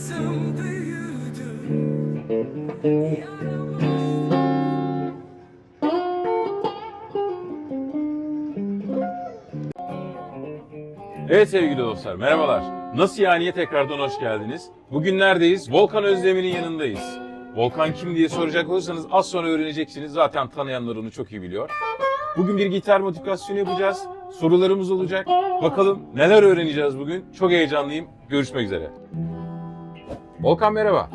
Gözüm büyüdü. Evet sevgili dostlar, merhabalar. Nasıl yani'ye tekrardan hoş geldiniz. Bugün neredeyiz? Volkan Özdemir'in yanındayız. Volkan kim diye soracak olursanız az sonra öğreneceksiniz. Zaten tanıyanlar onu çok iyi biliyor. Bugün bir gitar motivasyonu yapacağız. Sorularımız olacak. Bakalım neler öğreneceğiz bugün. Çok heyecanlıyım. Görüşmek üzere. Volkan merhaba.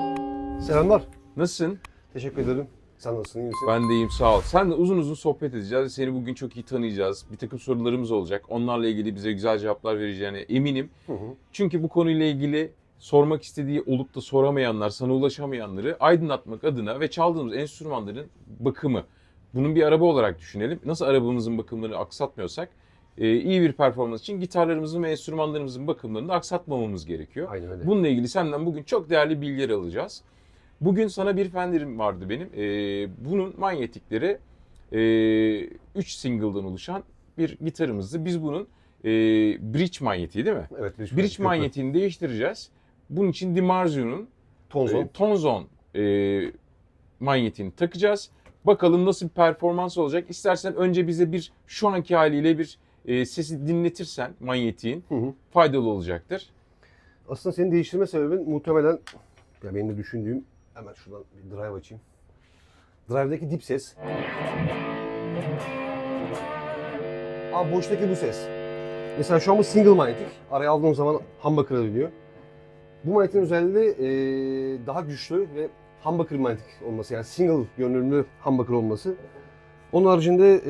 Selamlar. Nasılsın? Teşekkür ederim. Sen nasılsın? İyi misin? Ben de iyiyim, sağ ol. Seninle uzun uzun sohbet edeceğiz. Seni bugün çok iyi tanıyacağız. Bir takım sorularımız olacak. Onlarla ilgili bize güzel cevaplar vereceğine eminim. Çünkü bu konuyla ilgili sormak istediği olup da soramayanlar, sana ulaşamayanları aydınlatmak adına ve çaldığımız enstrümanların bakımı. Bunun bir araba olarak düşünelim. Nasıl arabamızın bakımlarını aksatmıyorsak iyi bir performans için gitarlarımızın ve enstrümanlarımızın bakımlarını da aksatmamamız gerekiyor. Aynen öyle. Bununla ilgili senden bugün çok değerli bilgiler alacağız. Bugün sana bir Fender'im vardı benim. Bunun manyetikleri 3 single'dan oluşan bir gitarımızdı. Biz bunun bridge manyetiği değil mi? Evet. Bridge manyetiğini değiştireceğiz. Bunun için DiMarzio'nun Tonzone manyetiğini takacağız. Bakalım nasıl bir performans olacak. İstersen önce bize bir şu anki haliyle bir sesi dinletirsen manyetiğin faydalı olacaktır. Aslında senin değiştirme sebebin muhtemelen, ya benim de düşündüğüm, hemen şuradan bir drive açayım. Drive'daki dip ses. Abi boştaki bu ses. Mesela şu an bu single manyetik. Araya aldığım zaman humbucker'a dönüyor. Bu manyetin özelliği daha güçlü ve humbucker manyetik olması. Yani single görünümlü humbucker olması. Onun haricinde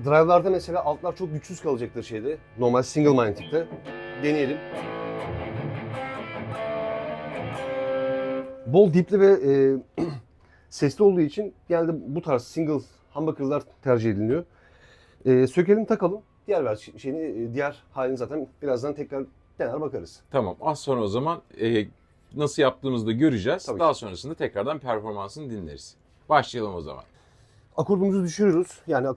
drive'larda mesela altlar çok güçsüz kalacaktır şeyde. Normal single manyetikte. Deneyelim. Bol dipli ve sesli olduğu için genelde bu tarz single humbucker'lar tercih ediliyor. Sökelim, takalım. Diğer halini zaten birazdan tekrar dener bakarız. Tamam, az sonra o zaman nasıl yaptığımızı da göreceğiz. Tabii Daha ki. sonrasında tekrardan performansını dinleriz. Başlayalım o zaman. Akordumuzu düşürüyoruz. Yani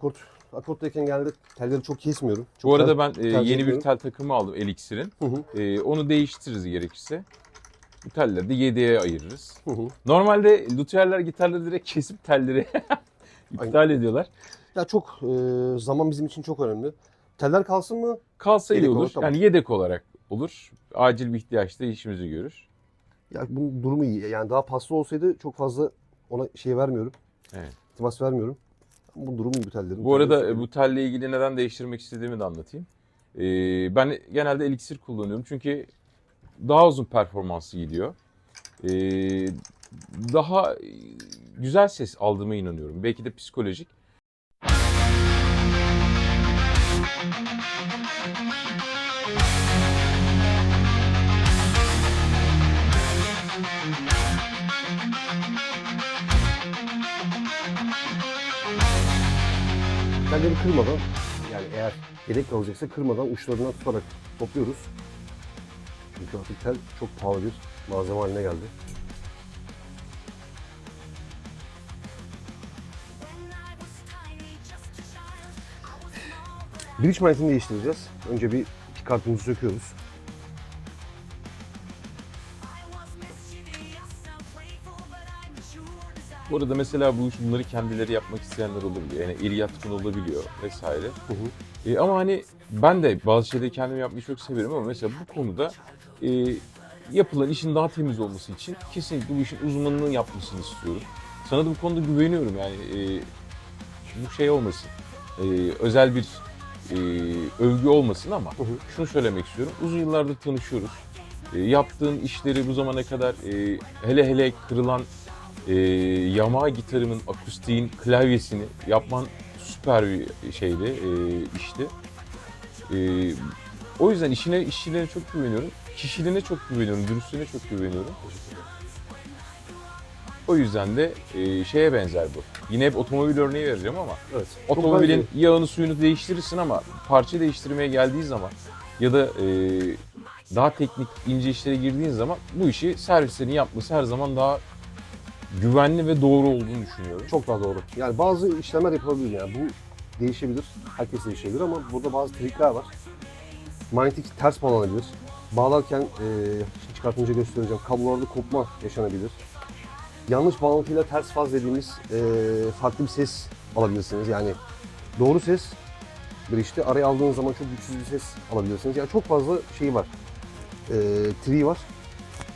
akorttayken genelde telleri çok kesmiyorum. Çok Bu arada ben tercih yeni bir etmiyorum. tel takımı aldım Elixir'in. Hı hı. Onu değiştiririz gerekirse. Bu telleri de 7'ye ayırırız. Hı hı. Normalde lüthiyerler gitarları direkt kesip telleri iptal ediyorlar. Ya çok zaman bizim için çok önemli. Teller kalsın mı? Kalsa iyi Yedek olur. olur, tamam. Yani yedek olarak olur. Acil bir ihtiyaçta işimizi görür. Ya bunun durumu iyi. Yani daha paslı olsaydı çok fazla ona şey vermiyorum. Evet. İltimas vermiyorum. Ama bu durum iyi bu tellerin. Bu arada bu telle ilgili neden değiştirmek istediğimi de anlatayım. Ben genelde Elixir kullanıyorum çünkü daha uzun performansı gidiyor. Daha güzel ses aldığıma inanıyorum. Belki de psikolojik. telleri kırmadan, yani eğer yedek kalacaksa kırmadan uçlarından tutarak topluyoruz. Çünkü artık tel çok pahalı bir malzeme haline geldi. Bridge manyetini değiştireceğiz. Önce bir iki kartımızı söküyoruz. Bu arada mesela bunları kendileri yapmak isteyenler olabiliyor. Yani eli yatkın olabiliyor vesaire. Ama hani ben de bazı şeyleri kendim yapmayı çok severim ama mesela bu konuda yapılan işin daha temiz olması için kesinlikle bu işin uzmanının yapmasını istiyorum. Sana da bu konuda güveniyorum yani bu şey olmasın. Özel bir övgü olmasın ama şunu söylemek istiyorum. Uzun yıllardır tanışıyoruz. Yaptığın işleri bu zamana kadar hele hele kırılan Yamaha gitarımın akustiğin klavyesini yapman süper bir şeydi, işti. O yüzden işçilerine çok güveniyorum. Kişiliğine çok güveniyorum, dürüstlüğüne çok güveniyorum. O yüzden de şeye benzer bu. Yine hep otomobil örneği vereceğim ama Evet. otomobilin yağını suyunu değiştirirsin ama parça değiştirmeye geldiği zaman ya da daha teknik ince işlere girdiğin zaman bu işi servislerin yapması her zaman daha güvenli ve doğru olduğunu düşünüyorum. Çok daha doğru. Yani bazı işlemler yapılabilir yani. Bu değişebilir. Herkes değişebilir ama burada bazı trikler var. Manyetik ters bağlanabilir. Bağlarken hiç çıkartınca göstereceğim. Kablolarda kopma yaşanabilir. Yanlış bağlantıyla ters faz dediğimiz farklı bir ses alabilirsiniz. Yani doğru ses bir işte araya aldığınız zaman çok güçsüz bir ses alabilirsiniz. Yani çok fazla şey var. Tri var.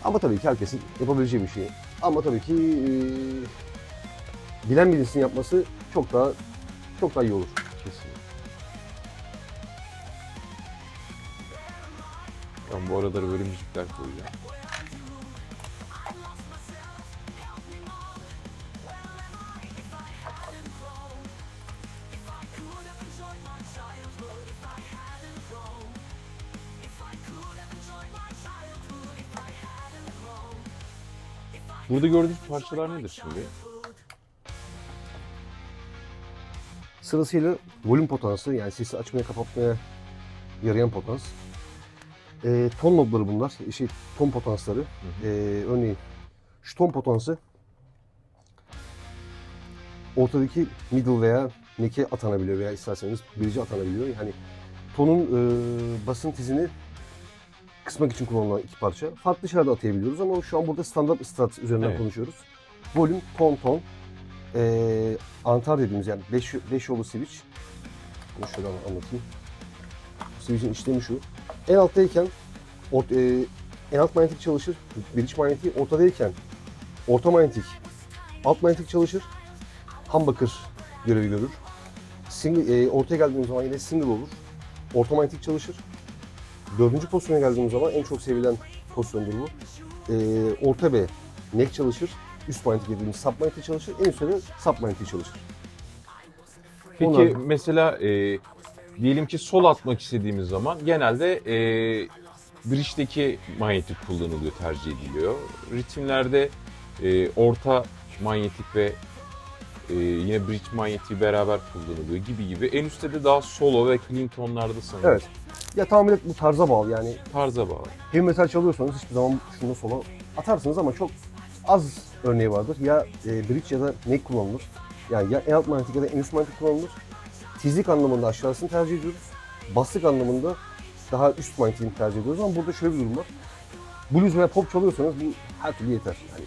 Ama tabii ki herkesin yapabileceği bir şey. Ama tabii ki bilen birisinin yapması çok daha iyi olur. Kesinlikle. Ben bu araları böyle müzikler koyacağım. Burada gördüğünüz parçalar nedir şimdi? Sırasıyla volüm potansı, yani sesi açmaya kapatmaya yarayan potans. Ton nodları bunlar, ton potansları. Örneğin şu ton potansı ortadaki middle veya neck'e atanabiliyor veya isterseniz bridge'e atanabiliyor. Yani tonun basın tizini kısmak için kullanılan iki parça. Farklı şeyler de atayabiliyoruz ama şu an burada standart strat üzerinden konuşuyoruz. Volüm, ton. Anahtar dediğimiz yani 5 yolu switch. Bunu şöyle anlatayım. Switch'in işlemi şu. En alttayken en alt manyetik çalışır. Bridge manyetiği ortadayken orta manyetik, alt manyetik çalışır. Humbucker görevi görür. Ortaya geldiğimiz zaman yine single olur. Orta manyetik çalışır. Dördüncü pozisyona geldiğimiz zaman en çok sevilen pozisyondur bu. Orta B, neck çalışır. Üst manyetik dediğimiz submanyetik çalışır. En üstte de submanyetik çalışır. Peki mesela diyelim ki sol atmak istediğimiz zaman genelde bridge'deki manyetik kullanılıyor, tercih ediliyor. Ritimlerde orta manyetik ve yine bridge manyetiği beraber kullanılıyor gibi. En üstte de daha solo ve clean tonlarda sanırım. Evet. Ya tamamen bu tarza bağlı yani. Tarza bağlı. Heavy metal çalıyorsanız hiçbir zaman şunu sola atarsınız ama çok az örneği vardır. Ya bridge ya da neck kullanılır. Yani ya en alt manyetik ya da en üst manyetik kullanılır. Tizlik anlamında aşağısını tercih ediyoruz. Baslık anlamında daha üst manyetiğini tercih ediyoruz ama burada şöyle bir durum var. Blues veya pop çalıyorsanız bu her türlü yeter. Yani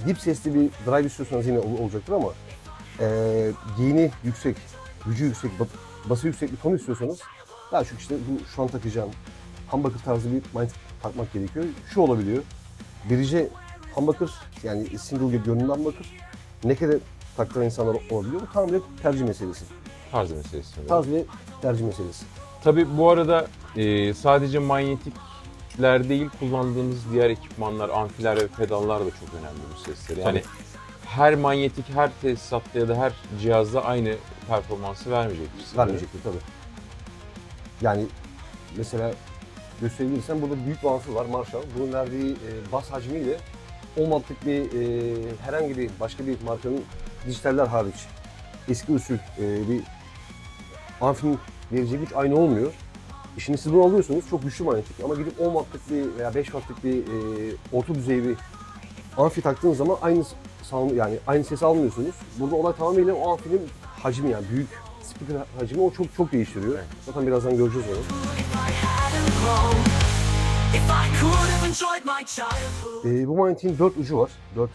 dip sesli bir drive istiyorsanız yine olacaktır ama gain'i yüksek, gücü yüksek, bası yüksek bir ton istiyorsanız daha çok işte bu şu an takacağım humbucker tarzı bir manyetik takmak gerekiyor. Şu olabiliyor. Bridge'e humbucker yani single gibi görünümlü humbucker neck'e de taktıran insanlar olabiliyor. Bu tamamen tercih meselesi. Tarz meselesi. Tarz ve tercih meselesi. Tabii bu arada sadece manyetikler değil, kullandığımız diğer ekipmanlar, amfiler ve pedallar da çok önemli bu sesleri. Yani her manyetik, her tesisatta ya da her cihazda aynı performansı vermeyecektir. Vermeyecektir tabii. Yani mesela gösterebilirsem burada büyük bir amfi var Marshall. Bunun verdiği bas hacmiyle 10 wattlık bir herhangi bir başka bir markanın dijitaller hariç eski usul bir amfinin vereceği güç aynı olmuyor. Şimdi siz bunu alıyorsunuz çok güçlü manyetik ama gidip 10 wattlık bir veya 5 wattlık bir orta düzey bir amfi taktığınız zaman aynı sound yani aynı sesi almıyorsunuz. Burada olay tamamıyla o amfinin hacmi yani büyük speaker hacmi o çok değiştiriyor. Evet. Zaten birazdan göreceğiz onu. Bu manyetiğin 4 ucu var. 4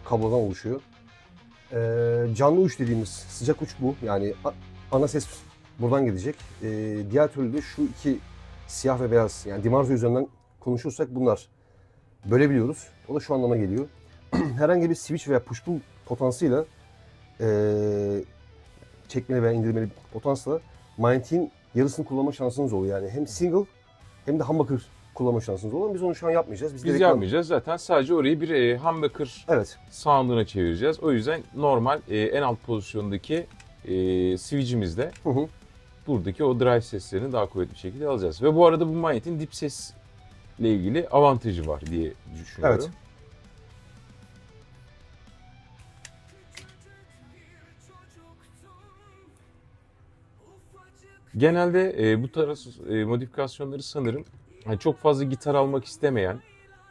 kablodan oluşuyor. Canlı uç dediğimiz sıcak uç bu. Yani ana ses buradan gidecek. Diğer türlü de şu iki siyah ve beyaz yani Dimarzo üzerinden konuşursak bunlar bölebiliyoruz. O da şu anlama geliyor. Herhangi bir switch veya push pull potansıyla çekmeli veya indirmeli potansla manyetiğin yarısını kullanma şansınız oluyor. Yani hem single hem de humbucker kullanma şansınız oluyor. Biz onu şu an yapmayacağız. Biz yapmayacağız. Zaten sadece orayı bir humbucker sound'una çevireceğiz. O yüzden normal en alt pozisyondaki switch'imizde buradaki o drive seslerini daha kuvvetli bir şekilde alacağız. Ve bu arada bu manyetin dip sesle ilgili avantajı var diye düşünüyorum. Evet. Genelde bu tarz modifikasyonları sanırım yani çok fazla gitar almak istemeyen,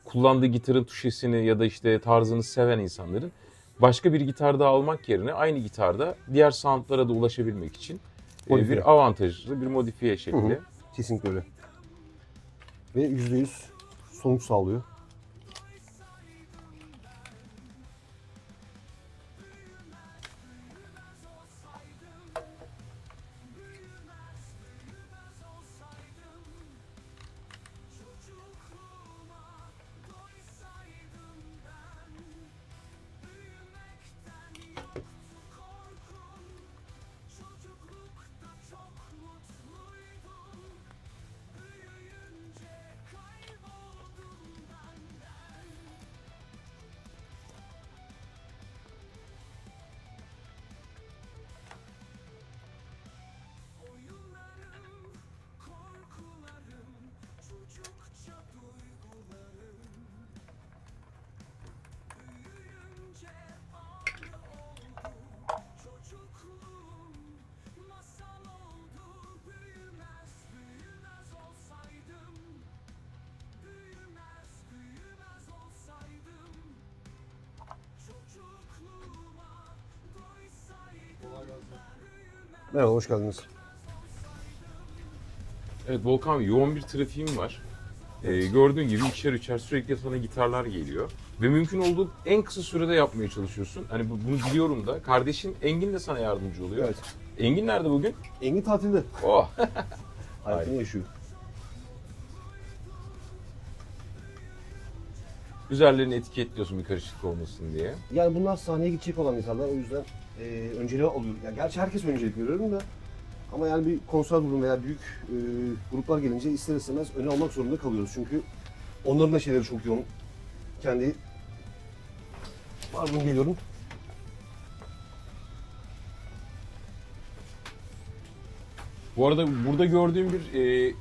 kullandığı gitarın tuşesini ya da işte tarzını seven insanların başka bir gitar daha almak yerine aynı gitarda diğer soundlara da ulaşabilmek için bir avantajlı bir modifiye şekli. Kesinlikle öyle. Ve %100 sonuç sağlıyor. Merhaba, hoş geldiniz. Evet Volkan, yoğun bir trafiğim var. Gördüğün gibi ikişer üçer sürekli sana gitarlar geliyor. Ve mümkün olduğu en kısa sürede yapmaya çalışıyorsun. Hani bunu biliyorum da. Kardeşin Engin de sana yardımcı oluyor. Evet. Engin nerede bugün? Engin tatilde. Oh! Hayatını yaşıyor. Üzerlerini etiketliyorsun bir karışıklık olmasın diye. Yani bunlar sahneye gidecek olan insanlar, o yüzden önceliği alıyor. Yani gerçi herkes öncelik veriyorum da, ama yani bir konser durumu veya büyük gruplar gelince ister istemez öne almak zorunda kalıyoruz. Çünkü onların da şeyleri çok yoğun. Kendi... Pardon, geliyorum. Bu arada burada gördüğüm bir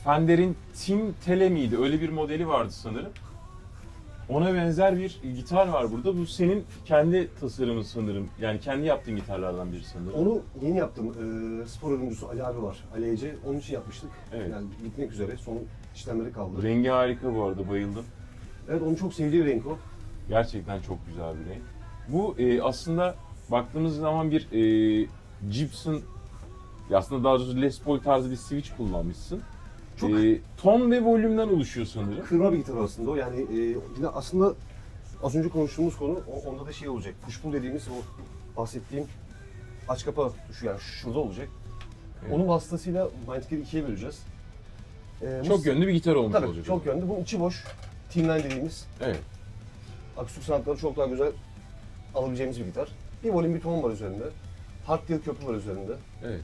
Fender'in Tim Tele miydi? Öyle bir modeli vardı sanırım. Ona benzer bir gitar var burada. Bu senin kendi tasarımın sanırım. Yani kendi yaptığın gitarlardan biri sanırım. Onu yeni yaptım. Spor oyuncusu Ali abi var. Ali Ece. Onun için yapmıştık. Evet. Yani bitmek üzere. Son işlemleri kaldı. Rengi harika bu arada, bayıldım. Evet, onun çok sevdiği bir renk o. Gerçekten çok güzel bir renk. Bu aslında baktığımız zaman bir Gibson, aslında daha doğrusu Les Paul tarzı bir switch kullanmışsın. Çok- Ton ve volümden oluşuyor sanırım. Kırma bir gitar aslında o. Yani yine aslında az önce konuştuğumuz konu, onda da şey olacak. Push pull dediğimiz o bahsettiğim aç kapa tuşu, yani şurada olacak. Evet. Onun vasıtasıyla Mindkit'i ikiye böleceğiz. Çok yönlü bir gitar olmuş Tabii, olacak. çok yönlü. Bunun içi boş. Teamline dediğimiz Evet. akustik sanatları çok daha güzel alabileceğimiz bir gitar. Bir volüm, bir ton var üzerinde. Hard steel köprü var üzerinde. Evet.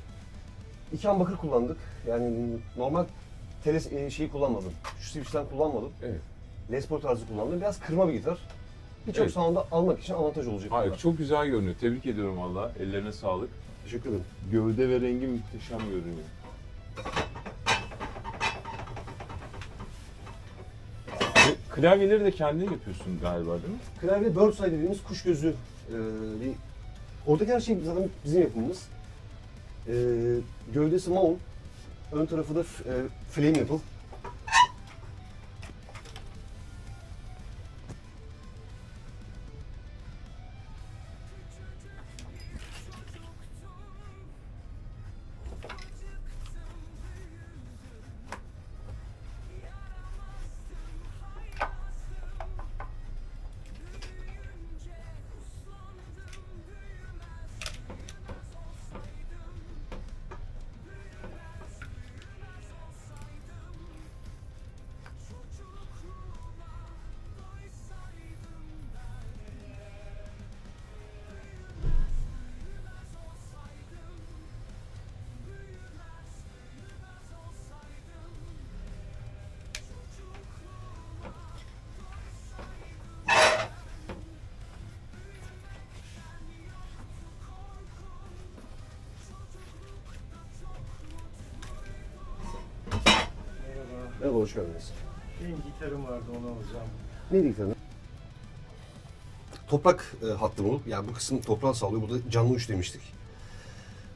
İki humbucker kullandık. Yani normal tele şeyi kullanmadım. Şu switch'ten kullanmadım. Evet. Les Paul tarzı kullandım. Biraz kırma bir gitar. Birçok Evet. sound'a almak için avantaj olacak. Hayır, bunlar. çok güzel görünüyor. Tebrik ediyorum valla. Ellerine sağlık. Teşekkür ederim. Gövde ve rengi muhteşem görünüyor. Ve klavyeleri de kendin yapıyorsun galiba, değil mi? Klavye Birdseye dediğimiz kuş gözü. Bir... Oradaki her şey zaten bizim yapımımız. Gövdesi maun. Ön tarafı da flame yapıl. Merhaba, hoş geldiniz. Benim gitarım vardı, onu alacağım. Neydi gitarın? Toprak hattı bu. Yani bu kısım toprağı sağlıyor. Burada canlı uç demiştik.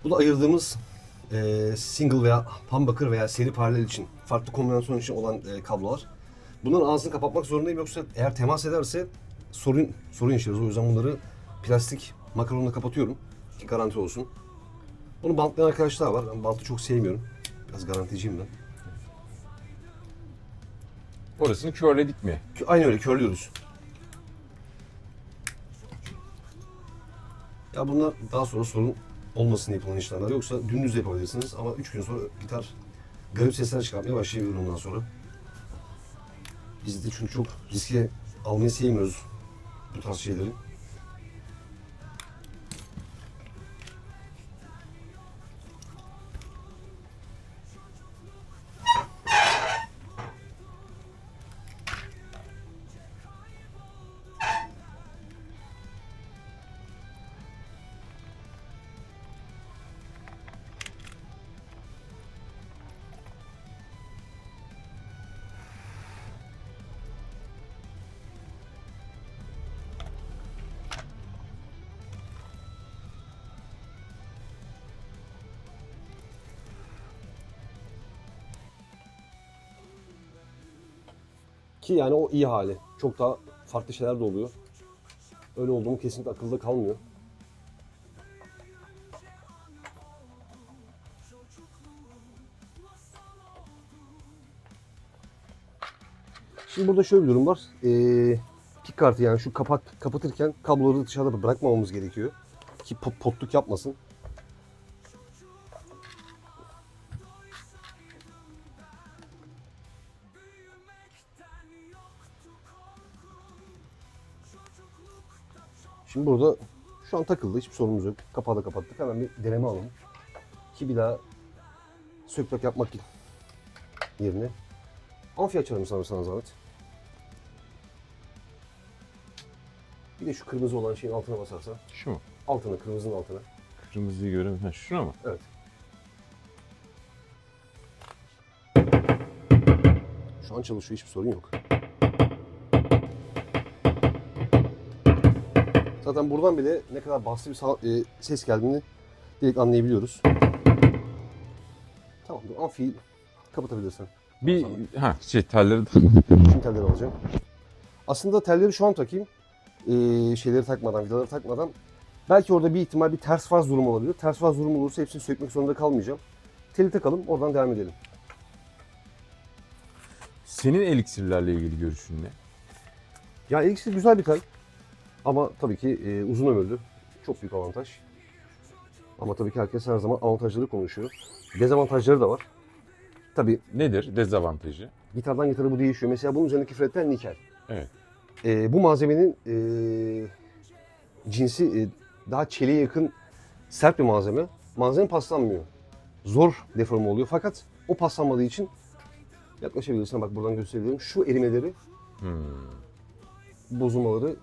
Bu da ayırdığımız single veya humbucker veya seri paralel için, farklı kombinasyon için olan kablolar. Bunların ağzını kapatmak zorundayım, yoksa eğer temas ederse sorun yaşarız. O yüzden bunları plastik makaronla kapatıyorum ki garanti olsun. Bunu bantlayan arkadaşlar var. Ben bantı çok sevmiyorum. Biraz garanticiyim ben. Orasını körledik mi? Aynı öyle körlüyoruz. Ya bunlar daha sonra sorun olmasın yapılan işlemler. Yoksa dümdüz de yapabilirsiniz ama 3 gün sonra gitar garip sesler çıkartmaya başlayabilir ondan sonra. Biz de çünkü çok riske almayı sevmiyoruz bu tarz şeyleri. Ki yani o iyi hali. Çok daha farklı şeyler de oluyor. Öyle olduğumu kesinlikle akılda kalmıyor. Şimdi burada şöyle bir durum var. Pik kartı yani şu kapatırken kabloları dışarıda bırakmamamız gerekiyor. Ki potluk yapmasın. Şimdi burada şu an takıldı. Hiçbir sorunumuz yok. Kapağı da kapattık. Hemen bir deneme alalım. Ki bir daha söktak yapmak yerine. Amfi açalım sana zahmet. Bir de şu kırmızı olan şeyin altına basarsa. Şu mu? Altına, kırmızının altına. Kırmızıyı göremiyorum. Ha, şuna mı? Evet. Şu an çalışıyor. Hiçbir sorun yok. Zaten buradan bile ne kadar baslı bir ses geldiğini direkt anlayabiliyoruz. Tamam, bu amfiyi kapatabilirsin. Bir telleri de Şimdi telleri alacağım. Aslında telleri şu an takayım. Şeyleri takmadan, vidaları takmadan. Belki orada bir ihtimal bir ters faz durumu olabilir. Ters faz durumu olursa hepsini sökmek zorunda kalmayacağım. Teli takalım, oradan devam edelim. Senin eliksirlerle ilgili görüşün ne? Ya elixir güzel bir tel. Ama tabii ki uzun ömürlü. Çok büyük avantaj. Ama tabii ki herkes her zaman avantajları konuşuyor. Dezavantajları da var. Tabii Nedir dezavantajı? gitardan gitara bu değişiyor. Mesela bunun üzerindeki fretler nikel. Evet. Bu malzemenin cinsi daha çeliğe yakın sert bir malzeme. Malzeme paslanmıyor. Zor deforme oluyor. Fakat o paslanmadığı için yaklaşabilirsin. Bak buradan gösterebilirim. Şu erimeleri, bozulmaları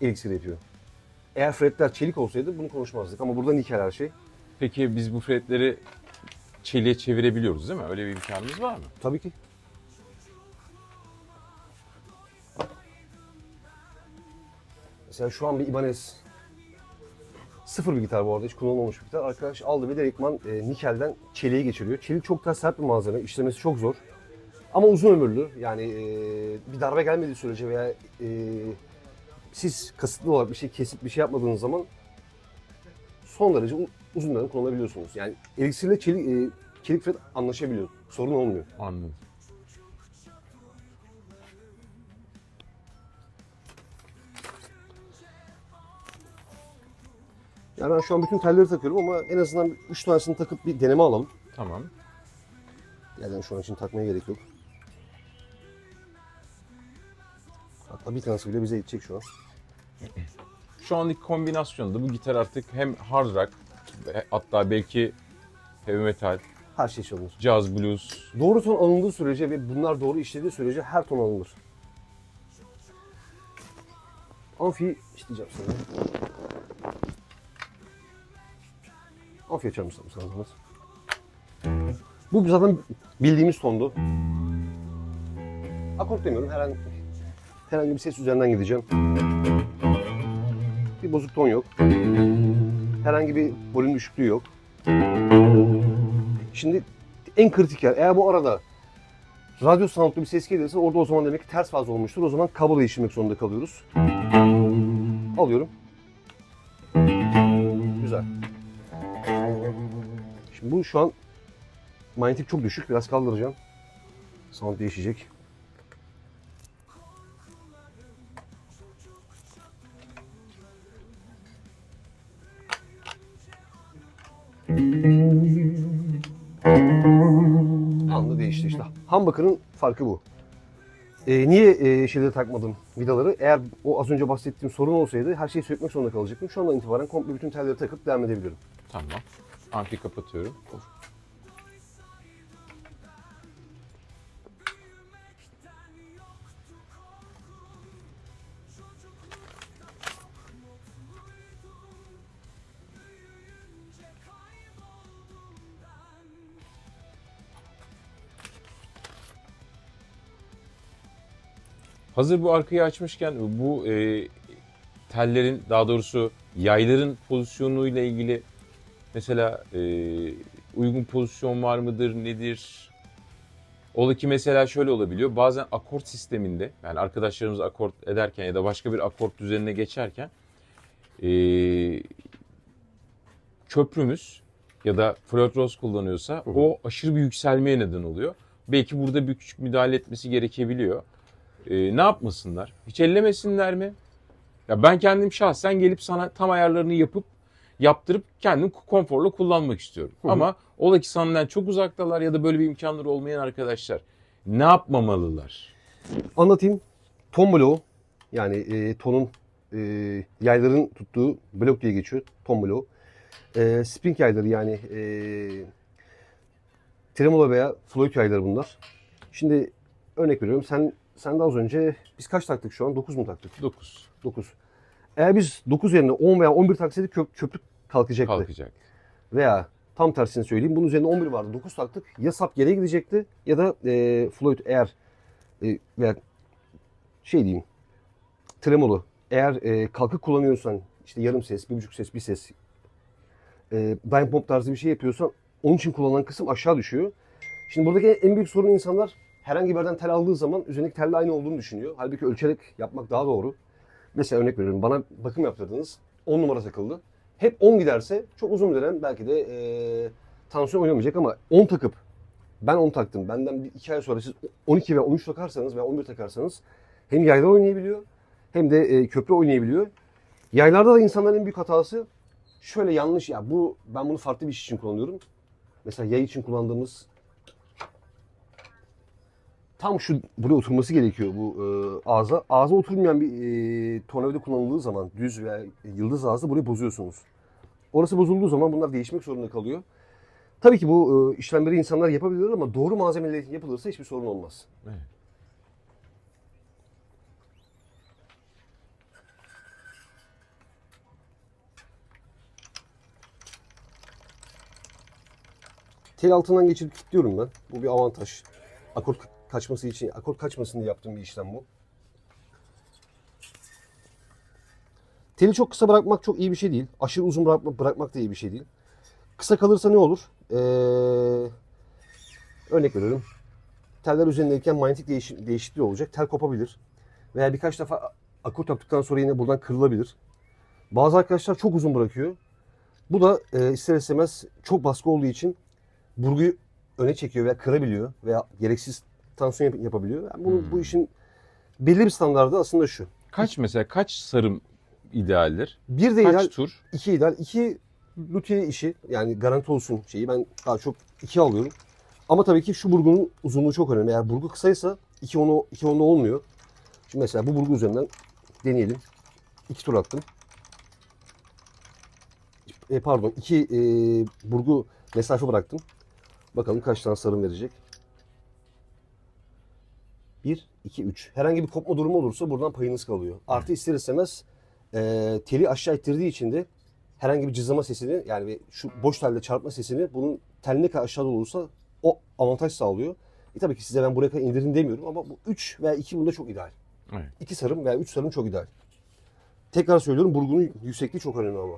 elixir yapıyor. Eğer fretler çelik olsaydı bunu konuşmazdık. Ama burada nikel her şey. Peki biz bu fretleri çeliğe çevirebiliyoruz değil mi? Öyle bir imkanımız var mı? Tabii ki. Mesela şu an bir Ibanez sıfır bir gitar bu arada, hiç kullanılmamış bir gitar. Arkadaş aldı ve direktman nikelden çeliğe geçiriyor. Çelik çok daha sert bir malzeme, işlemesi çok zor. Ama uzun ömürlü. Yani bir darbe gelmediği sürece veya siz kasıtlı olarak bir şey kesip bir şey yapmadığınız zaman son derece uzun dönem kullanabiliyorsunuz. Yani elixirle çelik fret anlaşabiliyor. Sorun olmuyor. Anladım. Yani ben şu an bütün telleri takıyorum ama en azından 3 tanesini takıp bir deneme alalım. Tamam. Yani şu an için takmaya gerek yok. Hatta bir tanesi bile bize yetecek şu an. Şu anki kombinasyonda bu gitar artık hem hard rock, hatta belki heavy metal, Her şey çalınır. jazz, blues. Doğru ton alındığı sürece ve bunlar doğru işlediği sürece her ton alınır. Amfi isteyeceğim sana. Amfi açar mısın sana zahmet? Bu zaten bildiğimiz tondu. Akort demiyorum, herhangi bir ses üzerinden gideceğim. Bir bozuk ton yok. Herhangi bir volüm düşüklüğü yok. Şimdi en kritik yer, eğer bu arada radyo soundlu bir ses gelirse orada o zaman demek ki ters faz olmuştur. O zaman kablo değiştirmek zorunda kalıyoruz. Alıyorum. Güzel. Şimdi bu şu an manyetik çok düşük. Biraz kaldıracağım. Sound değişecek. Humbucker'ın farkı bu. Niye şeyleri takmadım vidaları? Eğer o az önce bahsettiğim sorun olsaydı her şeyi sökmek zorunda kalacaktım. Şu andan itibaren komple bütün telleri takıp devam edebilirim. Tamam. Amfi kapatıyorum. Hazır bu arkayı açmışken bu tellerin, daha doğrusu yayların pozisyonuyla ilgili mesela uygun pozisyon var mıdır, nedir? Ola ki mesela şöyle olabiliyor. Bazen akort sisteminde, yani arkadaşlarımız akort ederken ya da başka bir akort düzenine geçerken köprümüz ya da float rose kullanıyorsa o aşırı bir yükselmeye neden oluyor. Belki burada bir küçük müdahale etmesi gerekebiliyor. Ne yapmasınlar? Hiç ellemesinler mi? Ya ben kendim şahsen gelip sana tam ayarlarını yaptırıp kendim konforla kullanmak istiyorum. Ama ola ki senden çok uzaktalar ya da böyle bir imkanları olmayan arkadaşlar ne yapmamalılar? Anlatayım. Ton bloğu, yani tonun yayların tuttuğu blok diye geçiyor. Ton bloğu. Spring yayları, yani tremolo veya float yayları bunlar. Şimdi örnek veriyorum. Sen de az önce biz kaç taktık şu an? 9 mu taktık? 9 9. Eğer biz 9 yerine 10 veya 11 taksaydık köprü kalkacaktı. kalkacak. Veya tam tersini söyleyeyim. Bunun üzerine 11 vardı. 9 taktık. Ya sap geriye gidecekti ya da float eğer veya şey diyeyim, tremolo eğer kalkık kullanıyorsan, işte yarım ses, bir buçuk ses, bir ses, dyne pump tarzı bir şey yapıyorsan onun için kullanılan kısım aşağı düşüyor. Şimdi buradaki en büyük sorun, insanlar herhangi bir yerden tel aldığı zaman üzerindeki telle aynı olduğunu düşünüyor. Halbuki ölçerek yapmak daha doğru. Mesela örnek veriyorum, bana bakım yaptırdınız, 10 numara takıldı. Hep 10 giderse çok uzun bir dönem belki de tansiyon oynamayacak, ama 10 takıp ben 10 taktım, benden 2 ay sonra siz 12 ve 13 takarsanız veya 11 takarsanız hem yaylar oynayabiliyor hem de köprü oynayabiliyor. Yaylarda da insanların en büyük hatası şöyle yanlış, ya ben bunu farklı bir iş için kullanıyorum. Mesela yay için kullandığımız tam şu buraya oturması gerekiyor, bu ağza. Ağza oturmayan bir tornavida kullanıldığı zaman, düz veya yıldız ağızda, burayı bozuyorsunuz. Orası bozulduğu zaman bunlar değişmek zorunda kalıyor. Tabii ki bu işlemleri insanlar yapabilirler ama doğru malzemelerle yapılırsa hiçbir sorun olmaz. Evet. Tel altından geçirip kilitliyorum ben. Bu bir avantaj. Akort kaçmasın diye yaptığım bir işlem bu. Teli çok kısa bırakmak çok iyi bir şey değil. Aşırı uzun bırakmak da iyi bir şey değil. Kısa kalırsa ne olur? Örnek veriyorum. Teller üzerindeyken manyetik değişikliği olacak. Tel kopabilir. Veya birkaç defa akort yaptıktan sonra yine buradan kırılabilir. Bazı arkadaşlar çok uzun bırakıyor. Bu da ister istemez çok baskı olduğu için burguyu öne çekiyor veya kırabiliyor veya gereksiz tansiyon yapabiliyor. Yani bu işin belli bir standardı aslında şu. Kaç sarım idealdir? Bir de Kaç ideal, tur? 2 ideal. 2 luthier işi, yani garanti olsun şeyi, ben daha çok 2 alıyorum. Ama tabii ki şu burgunun uzunluğu çok önemli. Eğer burgu kısaysa 2 onda olmuyor. Şimdi mesela bu burgu üzerinden deneyelim. 2 tur attım. Pardon, 2 burgu mesafe bıraktım. Bakalım kaç tane sarım verecek. 1, 2, 3. Herhangi bir kopma durumu olursa buradan payınız kalıyor. Artı ister istemez teli aşağı ittirdiği için de herhangi bir cızlama sesini, yani şu boş telde çarpma sesini, bunun tel ne kadar aşağıda olursa o avantaj sağlıyor. Tabii ki size ben buraya kadar indirin demiyorum ama bu 3 veya 2 bunda çok ideal. Evet. 2 sarım veya 3 sarım çok ideal. Tekrar söylüyorum, burgunun yüksekliği çok önemli ama.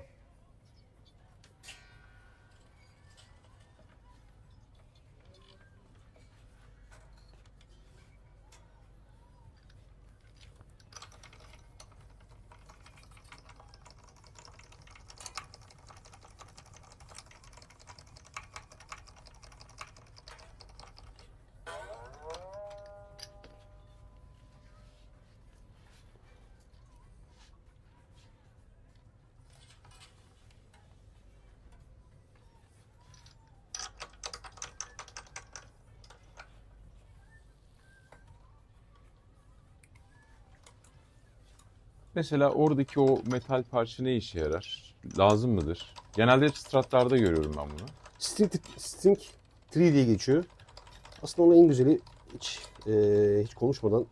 Mesela oradaki o metal parça ne işe yarar? Lazım mıdır? Genelde hep stratlarda görüyorum ben bunu. Sting 3 diye geçiyor. Aslında onun en güzeli hiç konuşmadan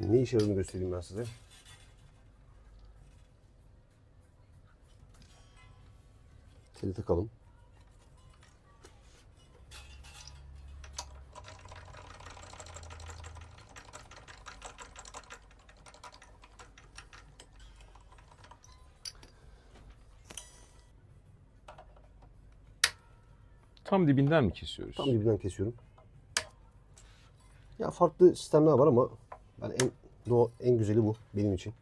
ne işe yaradığını göstereyim ben size. Teli takalım. Tam dibinden mi kesiyoruz? Tam dibinden kesiyorum. Ya farklı sistemler var ama ben en güzeli bu benim için.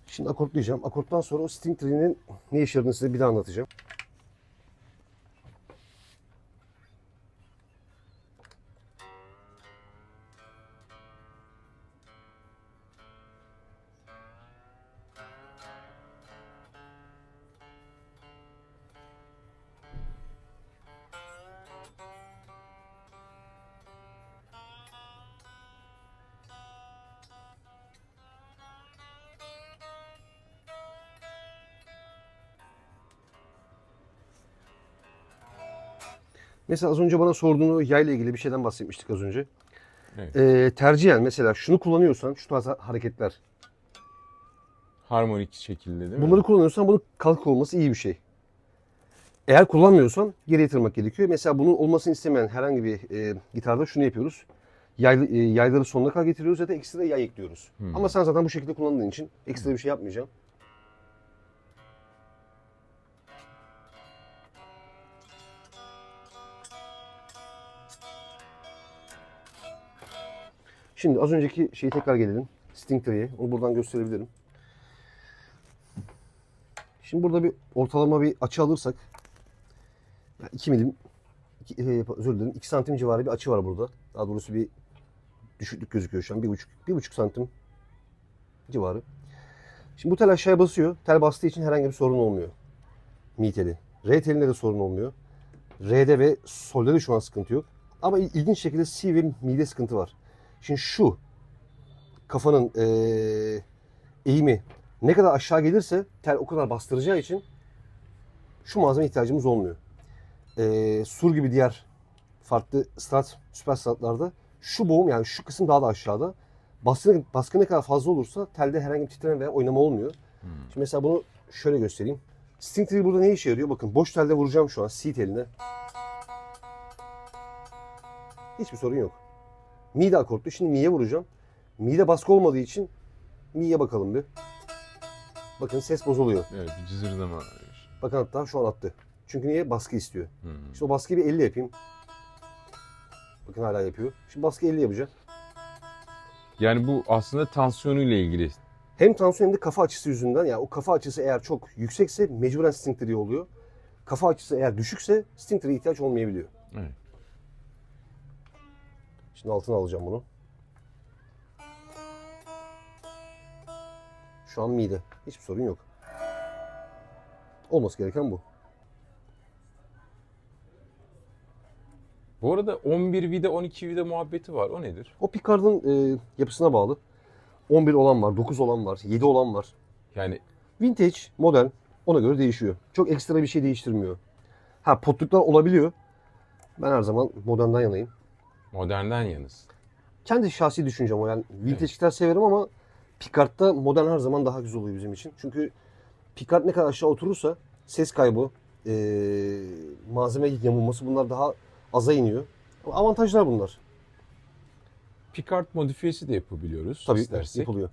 Şimdi akortlayacağım. Akorttan sonra o Sting 3'nin ne işe yaradığını size bir daha anlatacağım. Mesela az önce bana sorduğunu yayla ilgili bir şeyden bahsetmiştik az önce. Evet. Tercihen mesela şunu kullanıyorsan, şu tarz hareketler. Harmonik şekilde değil mi? Bunları kullanıyorsan bunun kalkık olması iyi bir şey. Eğer kullanmıyorsan geriye tırmak gerekiyor. Mesela bunun olmasını istemeyen herhangi bir gitarda şunu yapıyoruz. Yayları sonuna kadar getiriyoruz ya da ekstra yay ekliyoruz. Ama sen zaten bu şekilde kullandığın için ekstra bir şey yapmayacağım. Şimdi az önceki şeyi tekrar gelelim. Sting 3'ye. Onu buradan gösterebilirim. Şimdi burada bir ortalama bir açı alırsak 2 milim, özür dilerim, 2 santim civarı bir açı var burada. Daha doğrusu bir düşüklük gözüküyor şu an. 1,5 santim civarı. Şimdi bu tel aşağıya basıyor. Tel bastığı için herhangi bir sorun olmuyor. Mi teli. Re telinde de sorun olmuyor. Re'de ve sol'de de şu an sıkıntı yok. Ama ilginç şekilde Si ve Mi'de sıkıntı var. Şimdi şu kafanın eğimi ne kadar aşağı gelirse tel o kadar bastıracağı için şu malzeme ihtiyacımız olmuyor. Sur gibi diğer farklı süper stratlarda şu boğum, yani şu kısım daha da aşağıda. Baskı ne kadar fazla olursa telde herhangi bir titreme veya oynama olmuyor. Şimdi mesela bunu şöyle göstereyim. Sting 3 burada ne işe yarıyor? Bakın boş telde vuracağım şu an Si teline. Hiçbir sorun yok. Mi'de akortlu. Şimdi Mi'ye vuracağım. Mi'de baskı olmadığı için Mi'ye bakalım bir. Bakın ses bozuluyor. Evet, bir cızırdama. Bakın hatta şu an attı. Çünkü niye? Baskı istiyor. İşte o baskıyı bir 50 yapayım. Bakın hala yapıyor. Şimdi baskı 50 yapacağım. Yani bu aslında tansiyonuyla ilgili. Hem tansiyon hem de kafa açısı yüzünden. Yani o kafa açısı eğer çok yüksekse mecburen Sting 3 oluyor. Kafa açısı eğer düşükse Sting 3'e ihtiyaç olmayabiliyor. Evet. Şimdi altına alacağım bunu. Şu an Mi'de. Hiçbir sorun yok. Olması gereken bu. Bu arada 11 vida 12 vida muhabbeti var. O nedir? O Picard'ın yapısına bağlı. 11 olan var, 9 olan var, 7 olan var. Yani Vintage, model ona göre değişiyor. Çok ekstra bir şey değiştirmiyor. Ha, potluklar olabiliyor. Ben her zaman modernden yanayım. modernden yanız. Kendi şahsi düşüncem o. Yani vintage gitar severim ama Picard'da modern her zaman daha güzel oluyor bizim için. Çünkü Picard ne kadar aşağı oturursa ses kaybı, malzeme yamulması, bunlar daha aza iniyor. Avantajlar bunlar. Picard modifiyesi de yapabiliyoruz. Tabii istersek. yapılıyor.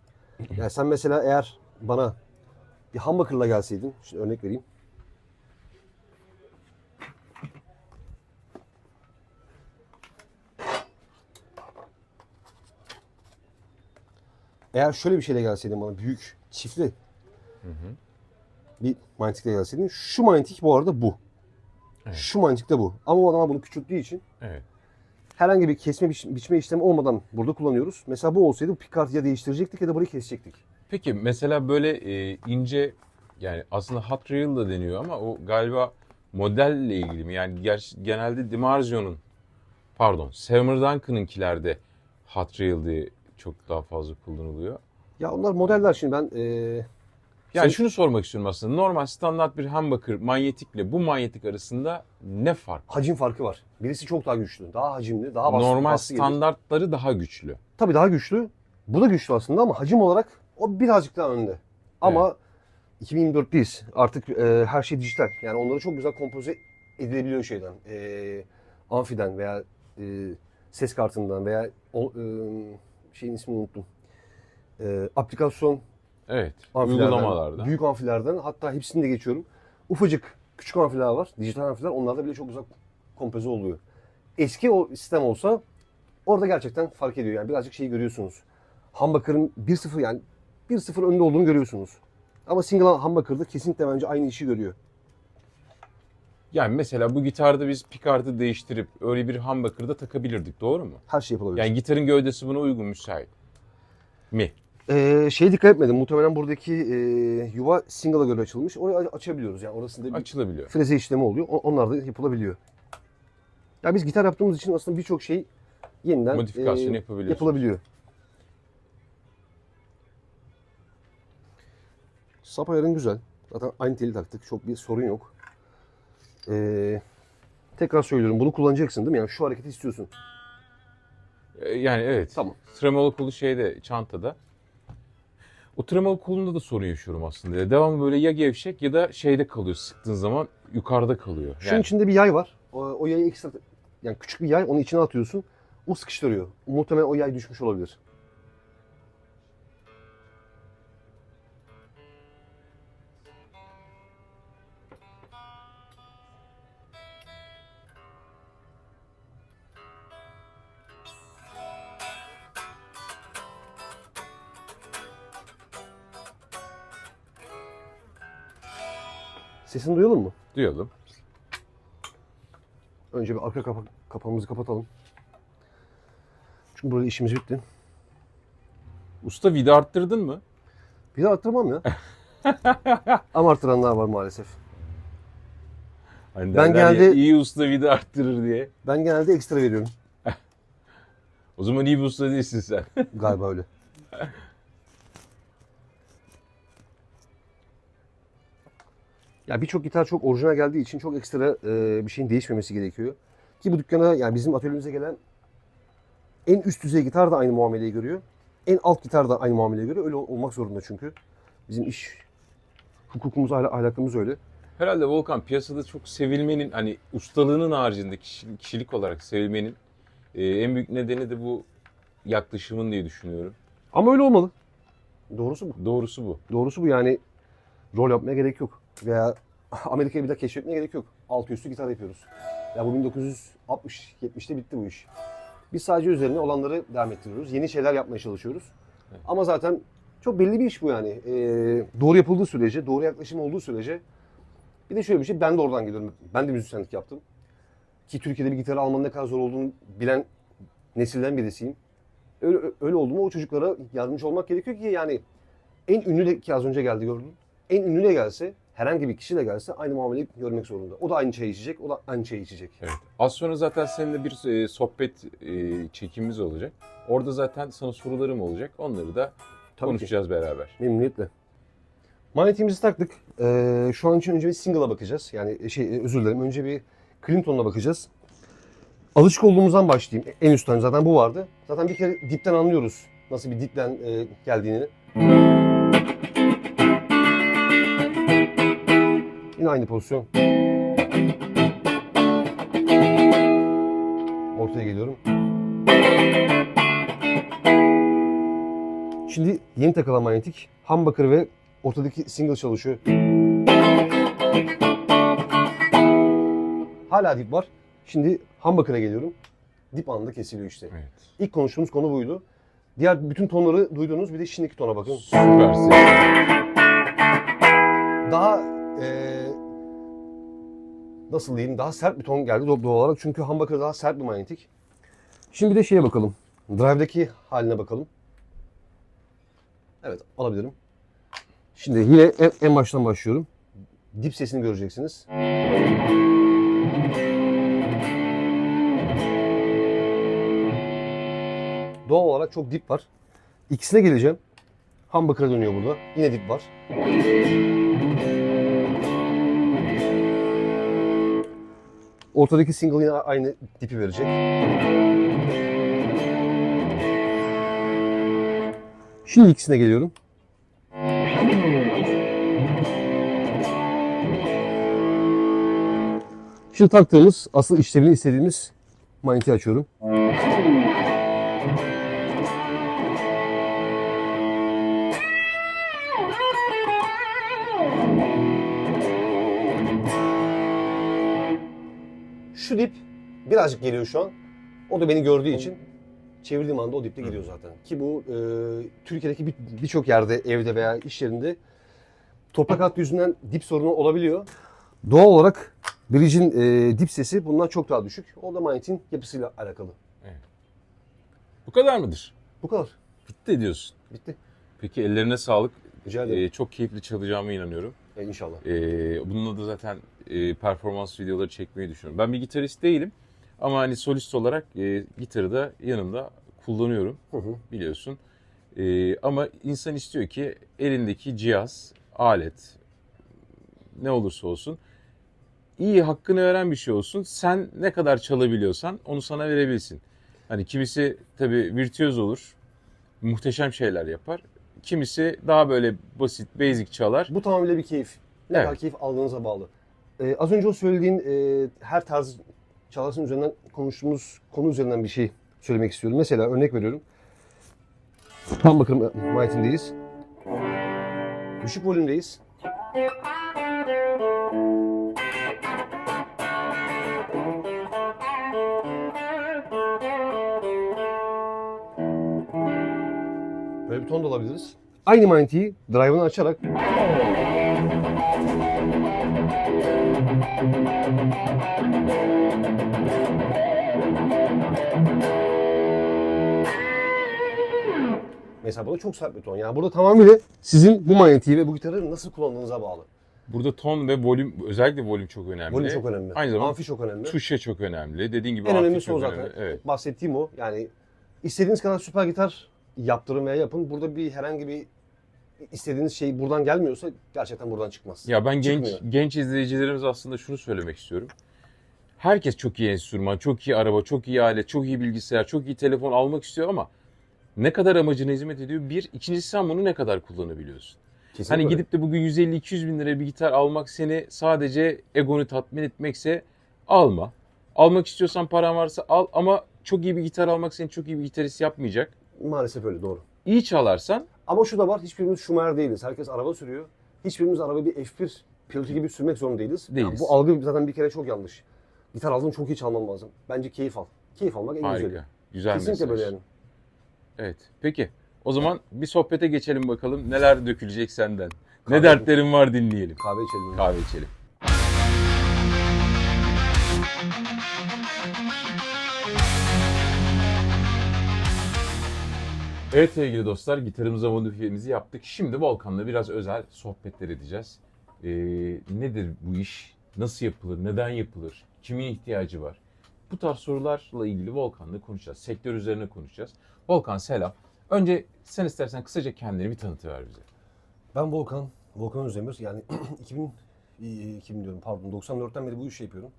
Yani sen mesela eğer bana bir humbucker'la gelseydin, şimdi örnek vereyim. Eğer şöyle bir şeyle gelseydin bana, büyük, çiftli bir manyetikle gelseydin. Şu manyetik bu arada bu. Evet. Şu manyetik de bu. Ama o adama bunu küçülttüğü için Evet. herhangi bir kesme biçme işlemi olmadan burada kullanıyoruz. Mesela bu olsaydı Picard ya değiştirecektik ya da burayı kesecektik. Peki mesela böyle ince, yani aslında Hot Rail da deniyor ama o galiba modelle ilgili mi? Yani genelde DiMarzio'nun Seymour Duncan'ınkilerde Hot Rail diye çok daha fazla kullanılıyor. Ya onlar modeller şimdi ben Yani şunu sormak istiyorum aslında. Normal standart bir humbucker manyetikle bu manyetik arasında ne fark? hacim farkı var. Birisi çok daha güçlü, daha hacimli, daha bastı. Normal bastı gelir. standartları daha güçlü. Tabii daha güçlü. Bu da güçlü aslında ama hacim olarak o birazcık daha önde. Ama 2024'teyiz. Artık her şey dijital. Yani onları çok güzel kompoze edilebiliyor şeyden. Amfiden veya ses kartından veya şeyin ismini unuttum. Aplikasyon Evet. amfilerden, Uygulamalarda. büyük amfilerden, hatta hepsini de geçiyorum. Ufacık küçük amfiler var. Dijital amfiler. Onlarda bile çok güzel kompoze oluyor. Eski o sistem olsa orada gerçekten fark ediyor. Yani birazcık şeyi görüyorsunuz. Humbucker'ın 1-0 yani 1-0 önde olduğunu görüyorsunuz. Ama single humbucker'da kesinlikle bence aynı işi görüyor. Yani mesela bu gitarda biz pickard'ı değiştirip öyle bir humbucker'da takabilirdik, doğru mu? Her şey yapılabilir. Yani gitarın gövdesi buna uygun, müsait mi? Şeye dikkat etmedim. Muhtemelen buradaki yuva single'a göre açılmış. Orayı açabiliyoruz. Yani orasında bir Açılabiliyor. freze işlemi oluyor. Onlar da yapılabiliyor. Ya biz gitar yaptığımız için aslında birçok şey yeniden Modifikasyon yapılabiliyor. Sap ayarın güzel. Zaten aynı teli taktık. Çok bir sorun yok. Tekrar söylüyorum. Bunu kullanacaksın değil mi? Yani şu hareketi istiyorsun. Yani evet. Tamam. Tremolo kolu şeyde, çantada. O tremolo kolunda da sorun yaşıyorum aslında. Devamlı böyle ya gevşek ya da şeyde kalıyor. Sıktığın zaman yukarıda kalıyor. Şunun içinde bir yay var. O yayı ekstra, yani küçük bir yay, onu içine atıyorsun. O sıkıştırıyor. Muhtemelen o yay düşmüş olabilir. Sesini duyalım mı? Duyalım. Önce bir arka kapağımızı kapatalım. Çünkü burada işimiz bitti. Usta vida arttırdın mı? Bir de arttırmam ya. Ama arttıranlar var maalesef. Hani Ben derler ya, genelde- iyi usta vida arttırır diye. Ben genelde ekstra veriyorum. O zaman iyi bir usta değilsin sen. Galiba öyle. Ya birçok gitar çok orijinal geldiği için çok ekstra bir şeyin değişmemesi gerekiyor. Ki bu dükkana, yani bizim atölyemize gelen en üst düzey gitar da aynı muameleyi görüyor. En alt gitar da aynı muameleyi görüyor. Öyle olmak zorunda çünkü. Bizim iş hukukumuz, ahlakımız öyle. Herhalde Volkan, piyasada çok sevilmenin, hani ustalığının haricinde kişilik olarak sevilmenin en büyük nedeni de bu yaklaşımın diye düşünüyorum. Ama öyle olmalı. Doğrusu bu. Doğrusu bu. Doğrusu bu, yani rol yapmaya gerek yok. Veya Amerika'yı bir daha keşfetmeye gerek yok. Altı üstü gitar yapıyoruz. Ya bu 1960-70'te bitti bu iş. Biz sadece üzerine olanları devam ettiriyoruz. Yeni şeyler yapmaya çalışıyoruz. Evet. Ama zaten çok belli bir iş bu yani. Doğru yapıldığı sürece, doğru yaklaşım olduğu sürece. Bir de şöyle bir şey, ben de oradan geliyorum. Ben de müzisyenlik yaptım. Ki Türkiye'de bir gitarı almanın ne kadar zor olduğunu bilen nesilden birisiyim. Öyle oldu mu o çocuklara yardımcı olmak gerekiyor ki yani en ünlü de, ki az önce geldi gördün. En ünlü de gelse, herhangi bir kişi de gelse aynı muameleyi görmek zorunda. O da aynı çayı içecek, o da aynı çayı içecek. Evet. Az sonra zaten seninle bir sohbet çekimimiz olacak. Orada zaten sana sorularım olacak. Onları da Tabii konuşacağız beraber. Memnuniyetle. Manyetimizi taktık. Şu an için önce bir single'a bakacağız. Yani özür dilerim. Önce bir Clinton'la bakacağız. Alışık olduğumuzdan başlayayım. En üstten zaten bu vardı. Zaten bir kere dipten anlıyoruz nasıl bir dipten geldiğini. Yine aynı pozisyon. Ortaya geliyorum. Şimdi yeni takılan manyetik, humbucker ve ortadaki single çalışıyor. Hala dip var. Şimdi humbucker'a geliyorum. Dip anında kesiliyor işte. Evet. İlk konuştuğumuz konu buydu. Diğer bütün tonları duydunuz. Bir de şimdiki tona bakın. Süpersin. Daha nasıl diyeyim, daha sert bir ton geldi doğal olarak. Çünkü humbucker daha sert bir manyetik. Şimdi bir de şeye bakalım. Drive'daki haline bakalım. Evet, alabilirim. Şimdi yine en baştan başlıyorum. Dip sesini göreceksiniz. Doğal olarak çok dip var. İkisine geleceğim. Humbucker'a dönüyor burada. Yine dip var. Ortadaki single yine aynı dipi verecek. Şimdi ikisine geliyorum. Şimdi taktığımız, asıl işlevini istediğimiz manyetiği açıyorum. Şu dip birazcık geliyor şu an. O da beni gördüğü için çevirdiğim anda o dipte gidiyor zaten. Ki bu Türkiye'deki birçok yerde, evde veya iş yerinde toprak hattı yüzünden dip sorunu olabiliyor. Doğal olarak Bridge'in dip sesi bundan çok daha düşük. O da manyetin yapısıyla alakalı. Bu kadar mıdır? Bu kadar. Bitti diyorsun. Bitti. Peki ellerine sağlık. Rica ederim. Çok keyifli çalacağıma inanıyorum. İnşallah. Bununla da zaten performans videoları çekmeyi düşünüyorum. Ben bir gitarist değilim ama hani solist olarak gitarı da yanımda kullanıyorum, biliyorsun. Ama insan istiyor ki elindeki cihaz, alet ne olursa olsun iyi, hakkını veren bir şey olsun. Sen ne kadar çalabiliyorsan onu sana verebilsin. Hani kimisi tabii virtüöz olur, muhteşem şeyler yapar. Kimisi daha böyle basit, basic çalar. Bu tamamıyla bir keyif. Ne kadar keyif aldığınıza bağlı. Az önce o söylediğin her tarz çalarsın üzerinden konuştuğumuz konu üzerinden bir şey söylemek istiyorum. Mesela örnek veriyorum. Humbucker mahiyetindeyiz. Düşük volümdeyiz. Böyle bir ton da alabiliriz. Aynı manyetiği drive'ını açarak mesela bu da çok sert bir ton. Yani burada tamamıyla sizin bu manyetiği ve bu gitarı nasıl kullandığınıza bağlı. Burada ton ve volüm, özellikle volüm çok önemli. Volüm çok önemli. Aynı zamanda amfi çok önemli. tuşa çok önemli. Dediğin gibi En amfi önemlisi çok o zaten. önemli. Evet. Bahsettiğim o. Yani istediğiniz kadar süper gitar yaptırın veya yapın. Burada bir herhangi bir istediğiniz şey buradan gelmiyorsa gerçekten buradan çıkmaz. Ya ben Çıkmıyor. genç izleyicilerimiz aslında şunu söylemek istiyorum. Herkes çok iyi enstrüman, çok iyi araba, çok iyi alet, çok iyi bilgisayar, çok iyi telefon almak istiyor ama ne kadar amacına hizmet ediyor? Bir, ikincisi sen bunu ne kadar kullanabiliyorsun? Kesinlikle Hani öyle. gidip de bugün 150-200 bin liraya bir gitar almak seni sadece egonu tatmin etmekse alma. Almak istiyorsan paran varsa al ama çok iyi bir gitar almak seni çok iyi bir gitarist yapmayacak. Maalesef öyle, doğru. İyi çalarsan Ama şu da var, hiçbirimiz Schumacher değiliz. Herkes araba sürüyor. Hiçbirimiz araba bir F1 pilotu gibi sürmek zorunda değiliz. Değiliz. Yani bu algı zaten bir kere çok yanlış. Gitar aldın, çok iyi çalman lazım. Bence keyif al. Keyif almak en güzeli. harika. Güzel Kesinlikle mesaj. böyle yani. Evet. Peki. O zaman bir sohbete geçelim bakalım. Neler dökülecek senden? Kahve- Ne dertlerin var dinleyelim. Kahve içelim. Kahve içelim. Evet sevgili dostlar, gitarımıza modifiyemizi yaptık. Şimdi Volkan'la biraz özel sohbetler edeceğiz. Nedir bu iş? Nasıl yapılır? Neden yapılır? Kimin ihtiyacı var? Bu tarz sorularla ilgili Volkan'la konuşacağız. Sektör üzerine konuşacağız. Volkan selam. Önce sen istersen kısaca kendini bir tanıtıver bize. Ben Volkan Özdemir. Yani 2000 diyorum, pardon, 94'ten beri bu işi yapıyorum.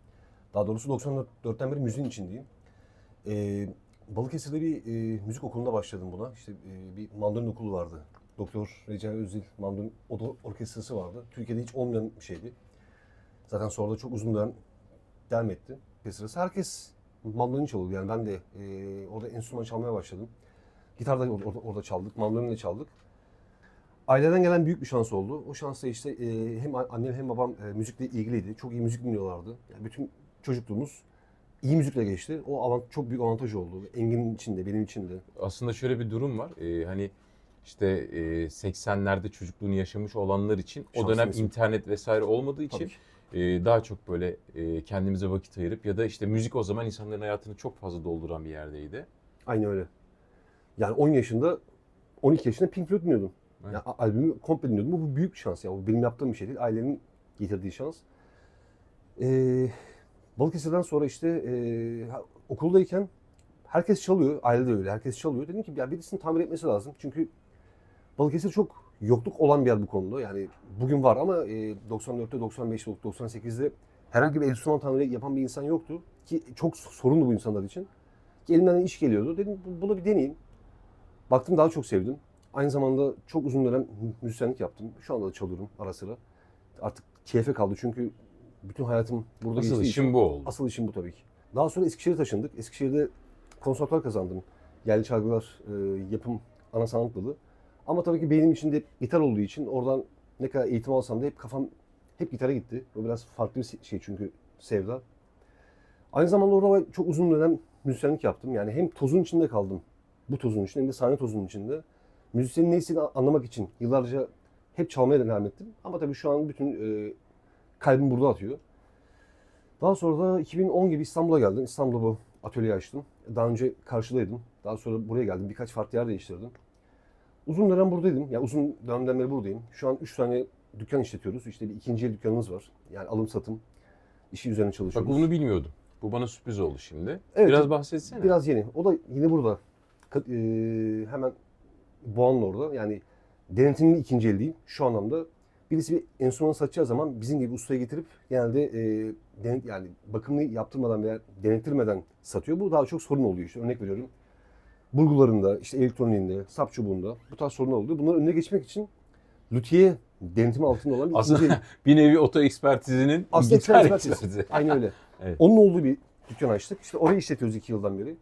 Daha doğrusu 94'ten beri müziğin içindeyim. Balıkesir'de bir müzik okulunda başladım buna. İşte bir mandolin okulu vardı. Doktor Recai Özil mandolin orkestrası vardı. Türkiye'de hiç olmayan bir şeydi. Zaten sonra da çok uzun dönem devam etti. Orkestrası. Herkes mandolin çalıyordu. Yani ben de orada enstrüman çalmaya başladım. Gitar da orada çaldık, mandolin de çaldık. Aileden gelen büyük bir şans oldu. O şansla işte hem annem hem babam müzikle ilgiliydi. Çok iyi müzik dinliyorlardı. Yani bütün çocukluğumuz iyi müzikle geçti. O çok büyük avantaj oldu. Engin'in içinde, benim için de. Aslında şöyle bir durum var. Hani işte 80'lerde çocukluğunu yaşamış olanlar için o dönem Şanslıyız. internet vesaire olmadığı Tabii için ki. daha çok böyle kendimize vakit ayırıp ya da işte müzik o zaman insanların hayatını çok fazla dolduran bir yerdeydi. Aynen öyle. Yani 10 yaşında, 12 yaşında Pink Floyd dinliyordum. Evet. Yani albümü komple dinliyordum. Bu büyük bir şans ya. Bu benim yaptığım bir şey değil. Ailenin getirdiği şans. Balıkesir'den sonra işte okuldayken herkes çalıyor. Aile de öyle. Herkes çalıyor. Dedim ki ya birisinin tamir etmesi lazım. Çünkü Balıkesir çok yokluk olan bir yer bu konuda. Yani bugün var ama 94'te, 95'te, 98'de herhangi bir enstrüman tamiri yapan bir insan yoktu. Ki çok sorunlu bu insanlar için. Ki elimden iş geliyordu. Dedim bunu bir deneyeyim. Baktım daha çok sevdim. Aynı zamanda çok uzun dönem müzisyenlik yaptım. Şu anda da çalıyorum ara sıra. Artık keyfe kaldı çünkü bütün hayatım burada Asıl geçtiği işim için. bu oldu. Asıl işim bu tabii ki. Daha sonra Eskişehir'e taşındık. Eskişehir'de konservatuvar kazandım. Yerli çalgılar, yapım, ana sanat dalı. Ama tabii ki benim için de gitar olduğu için oradan ne kadar eğitim alsam da hep kafam hep gitara gitti. Bu biraz farklı bir şey çünkü sevda. Aynı zamanda orada çok uzun dönem müzisyenlik yaptım. Yani hem tozun içinde kaldım. Bu tozun içinde hem de sahne tozunun içinde. Müzisyenin ne istediğini anlamak için yıllarca hep çalmaya devam ettim. Ama tabii şu an bütün kalbim burada atıyor. Daha sonra da 2010 gibi İstanbul'a geldim. İstanbul'da bu atölyeyi açtım. Daha önce karşıdaydım. Daha sonra buraya geldim. Birkaç farklı yer değiştirdim. Uzun dönem buradaydım. Yani uzun dönemden beri buradayım. Şu an 3 tane dükkan işletiyoruz. İşte bir ikinci el dükkanımız var. Yani alım satım işi üzerine Bak çalışıyoruz. bunu bilmiyordum. Bu bana sürpriz oldu şimdi. Evet, Biraz bahsetsene. Biraz yeni. O da yine burada. Hemen Boğan'ın orada. Yani denetimli ikinci el değil. Şu anlamda birisi bir enstrüman satacağı zaman bizim gibi ustaya getirip genelde yani bakımını yaptırmadan veya denettirmeden satıyor. Bu daha çok sorun oluyor işte. Örnek veriyorum. Burgularında, işte elektroniğinde, sap çubuğunda bu tarz sorunlar oluyor. Bunların önüne geçmek için lüthiye denetimi altında olan bir ikinci Aslında el. bir nevi oto ekspertizinin Aslında gitar ekspertiz. ekspertizi. Aynen öyle. Evet. Onun olduğu bir dükkan açtık. İşte orayı işletiyoruz 2 yıldan beri.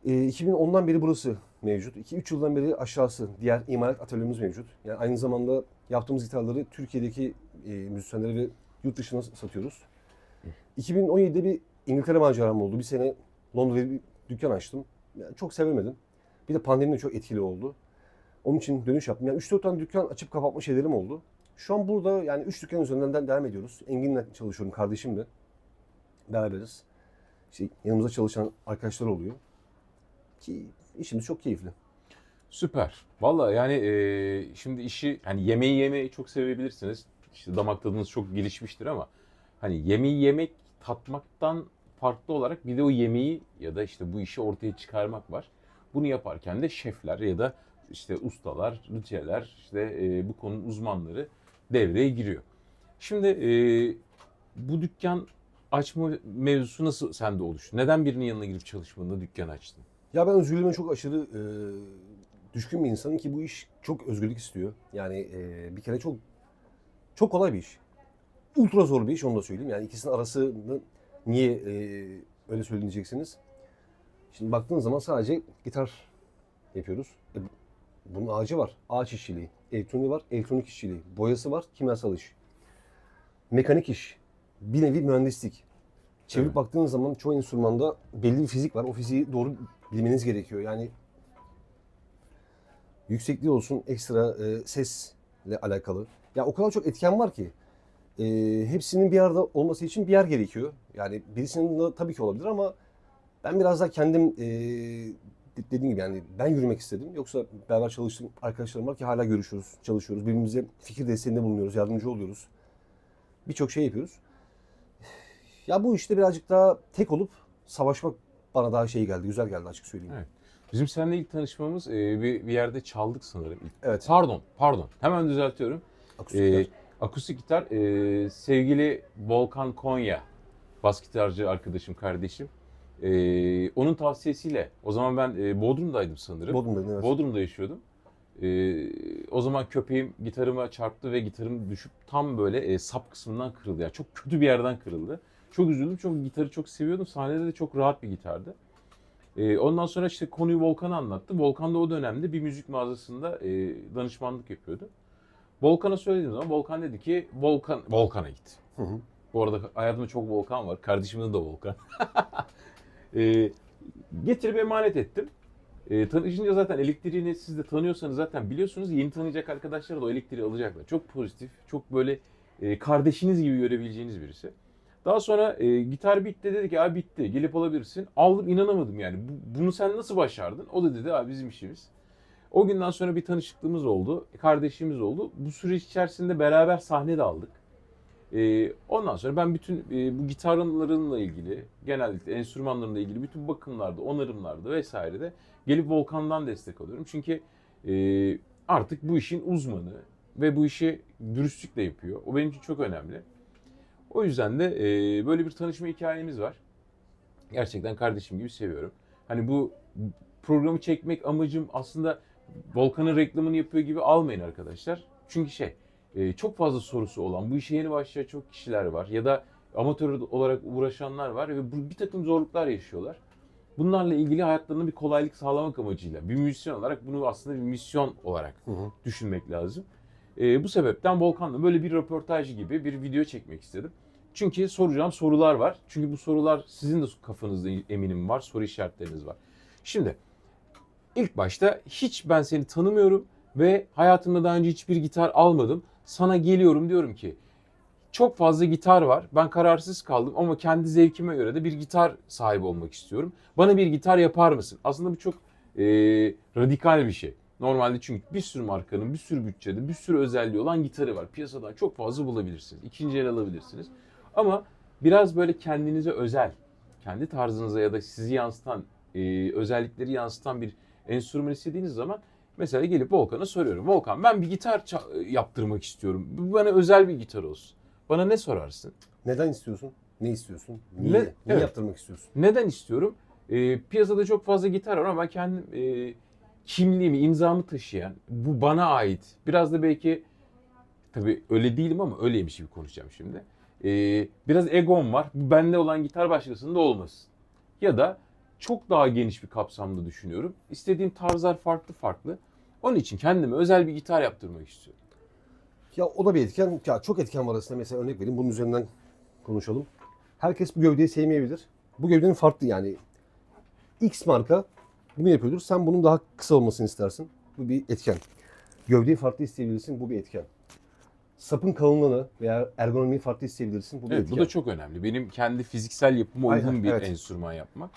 2010'dan beri burası mevcut. 2-3 yıldan beri aşağısı diğer imalat atölyemiz mevcut. Yani aynı zamanda yaptığımız gitarları Türkiye'deki müzisyenlere ve yurt dışına satıyoruz. 2017'de bir İngiltere maceram oldu. Bir sene Londra'da bir dükkan açtım. Yani çok sevemedim. Bir de pandemi de çok etkili oldu. Onun için dönüş yaptım. Yani 3-4 tane dükkan açıp kapatma şeylerim oldu. Şu an burada yani 3 dükkan üzerinden devam ediyoruz. Engin'le çalışıyorum, kardeşimle. Beraberiz. İşte yanımızda çalışan arkadaşlar oluyor. Ki işimiz çok keyifli. Süper. Valla yani şimdi işi hani yemeği yemeyi çok sevebilirsiniz. İşte damak tadınız çok gelişmiştir ama hani yemeği yemek tatmaktan farklı olarak bir de o yemeği ya da işte bu işi ortaya çıkarmak var. Bunu yaparken de şefler ya da işte ustalar, lüthiyeler, işte bu konunun uzmanları devreye giriyor. Şimdi bu dükkan açma mevzusu nasıl sende oluştu? Neden birinin yanına girip çalışmadığında dükkan açtın? Ya ben özgürlüğüme çok aşırı düşkün bir insanım ki bu iş çok özgürlük istiyor. Yani bir kere çok kolay bir iş. Ultra zor bir iş, onu da söyleyeyim. Yani ikisinin arasını niye öyle söyleyeceksiniz? Şimdi baktığınız zaman sadece gitar yapıyoruz. Bunun ağacı var. Ağaç işçiliği. Elektroniği var. Elektronik işçiliği. Boyası var. Kimyasal iş. Mekanik iş. Bir nevi mühendislik. Çevirip Evet. baktığınız zaman çoğu enstrümanda belli bir fizik var. O fiziği doğru bilmeniz gerekiyor. Yani yüksekliği olsun, ekstra sesle alakalı. Ya o kadar çok etken var ki hepsinin bir arada olması için bir yer gerekiyor. Yani birisinin de tabii ki olabilir ama ben biraz daha kendim dediğim gibi yani ben yürümek istedim. Yoksa beraber çalıştığım arkadaşlarım var ki hala görüşüyoruz, çalışıyoruz. Birbirimize fikir desteğinde bulunuyoruz, yardımcı oluyoruz. Birçok şey yapıyoruz. Ya bu işte birazcık daha tek olup savaşmak bana daha şey geldi, güzel geldi açık söyleyeyim. Evet. Bizim seninle ilk tanışmamız bir yerde çaldık sanırım. Evet. Pardon. Hemen düzeltiyorum. Akustik gitar. Akustik gitar sevgili Volkan Konya, bas gitarcı arkadaşım, kardeşim. Onun tavsiyesiyle, o zaman ben Bodrum'daydım sanırım. Bodrum'daydım, evet. Bodrum'da yaşıyordum. O zaman köpeğim gitarıma çarptı ve gitarım düşüp tam böyle sap kısmından kırıldı. Yani çok kötü bir yerden kırıldı. Çok üzüldüm çünkü gitarı çok seviyordum. Sahnede de çok rahat bir gitardı. Ondan sonra işte konuyu Volkan'a anlattım. Volkan da o dönemde bir müzik mağazasında danışmanlık yapıyordu. Volkan'a söylediğim zaman Volkan dedi ki Volkan'a git. Hı hı. Bu arada hayatımda çok Volkan var. Kardeşimin de Volkan. Getirip emanet ettim. Tanışınca zaten elektriğini siz de tanıyorsanız zaten biliyorsunuz. Yeni tanıyacak arkadaşlar da o elektriği alacaklar. Çok pozitif, çok böyle kardeşiniz gibi görebileceğiniz birisi. Daha sonra gitar bitti, dedi ki abi bitti, gelip alabilirsin. Aldım, inanamadım yani. Bunu sen nasıl başardın? O da dedi abi bizim işimiz. O günden sonra bir tanışıklığımız oldu, kardeşliğimiz oldu. Bu süreç içerisinde beraber sahne de aldık. Ondan sonra ben bütün bu gitarlarımla ilgili, genellikle enstrümanlarımla ilgili bütün bakımlarda, onarımlarda vesairede gelip Volkan'dan destek alıyorum. Çünkü artık bu işin uzmanı ve bu işi dürüstlükle yapıyor. O benim için çok önemli. O yüzden de böyle bir tanışma hikayemiz var. Gerçekten kardeşim gibi seviyorum. Hani bu programı çekmek amacım aslında Volkan'ın reklamını yapıyor gibi almayın arkadaşlar. Çünkü çok fazla sorusu olan, bu işe yeni başlayan çok kişiler var ya da amatör olarak uğraşanlar var ve bir takım zorluklar yaşıyorlar. Bunlarla ilgili hayatlarına bir kolaylık sağlamak amacıyla bir müzisyen olarak bunu aslında bir misyon olarak düşünmek lazım. Bu sebepten Volkan'la böyle bir röportaj gibi bir video çekmek istedim. Çünkü soracağım sorular var. Çünkü bu sorular sizin de kafanızda eminim var, soru işaretleriniz var. Şimdi ilk başta hiç ben seni tanımıyorum ve hayatımda daha önce hiçbir gitar almadım. Sana geliyorum diyorum ki çok fazla gitar var. Ben kararsız kaldım ama kendi zevkime göre de bir gitar sahibi olmak istiyorum. Bana bir gitar yapar mısın? Aslında bu çok radikal bir şey. Normalde çünkü bir sürü markanın, bir sürü bütçede, bir sürü özelliği olan gitarı var. Piyasadan çok fazla bulabilirsiniz. İkinci el alabilirsiniz. Ama biraz böyle kendinize özel, kendi tarzınıza ya da sizi yansıtan, özellikleri yansıtan bir enstrüman istediğiniz zaman mesela gelip Volkan'a soruyorum. Volkan, ben bir gitar yaptırmak istiyorum. Bu bana özel bir gitar olsun. Bana ne sorarsın? Neden istiyorsun? Ne istiyorsun? Niye? Niye Evet. yaptırmak istiyorsun? Neden istiyorum? Piyasada çok fazla gitar var ama ben kendim kimliğimi, imzamı taşıyan, bu bana ait. Biraz da belki, tabii öyle değilim ama öyleymiş gibi konuşacağım şimdi. Biraz egom var. Bu bende olan gitar başkasında olmasın. Ya da çok daha geniş bir kapsamda düşünüyorum. İstediğim tarzlar farklı farklı. Onun için kendime özel bir gitar yaptırmak istiyorum. Ya o da bir etken. Ya çok etken var aslında. Mesela örnek vereyim. Bunun üzerinden konuşalım. Herkes bu gövdeyi sevmeyebilir. Bu gövdenin farklı yani. X marka bunu yapıyordur. Sen bunun daha kısa olmasını istersin. Bu bir etken. Gövdeyi farklı isteyebilirsin. Bu bir etken. Sapın kalınlığını veya ergonomiyi farklı isteyebilirsin. Bu bir Evet, etken. bu da çok önemli. Benim kendi fiziksel yapıma uygun Aynen, bir evet. enstrüman yapmak.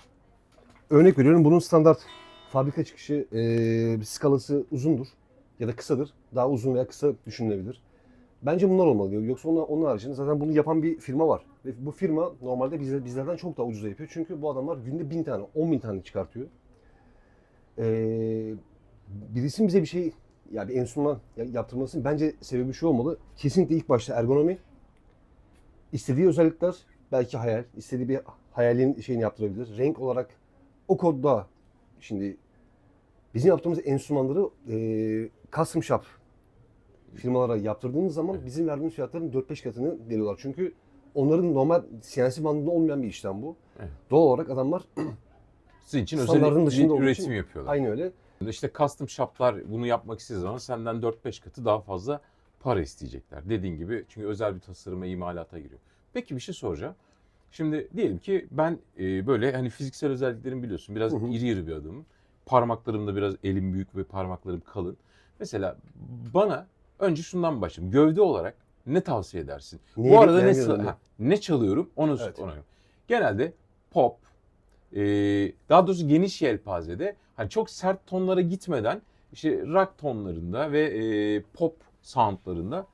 Örnek veriyorum. Bunun standart fabrika çıkışı skalası uzundur ya da kısadır. Daha uzun veya kısa düşünülebilir. Bence bunlar olmalı. Yoksa onun haricinde zaten bunu yapan bir firma var. Ve bu firma normalde bizlerden çok daha ucuza yapıyor. Çünkü bu adamlar günde 1000 tane, 10.000 tane çıkartıyor. Birisinin bize bir şey, yani bir enstrüman yaptırmasının bence sebebi şu olmalı. Kesinlikle ilk başta ergonomi, istediği özellikler, belki hayal, istediği bir hayalin şeyini yaptırabilir. Renk olarak o kodda, şimdi bizim yaptığımız enstrümanları custom shop firmalara yaptırdığınız zaman bizim verdiğimiz fiyatların 4-5 katını veriyorlar. Çünkü onların normal CNC bandında olmayan bir işlem bu. Evet. Doğal olarak adamlar Sizin için standartın özel dışında bir olduğu üretim için yapıyorlar. aynı öyle. İşte custom shop'lar bunu yapmak istediği zaman senden 4-5 katı daha fazla para isteyecekler. Dediğin gibi, çünkü özel bir tasarıma, imalata giriyor. Peki bir şey soracağım. Şimdi diyelim ki ben böyle hani fiziksel özelliklerimi biliyorsun. Biraz iri bir adamım. Parmaklarım da biraz, elim büyük ve parmaklarım kalın. Mesela bana önce şundan başlayalım. Gövde olarak ne tavsiye edersin? Neyi Bu arada beğenmiyorum ne çalıyorum onu Evet. ona. Genelde pop, daha doğrusu geniş yelpazede, hani çok sert tonlara gitmeden işte rock tonlarında ve pop soundlarında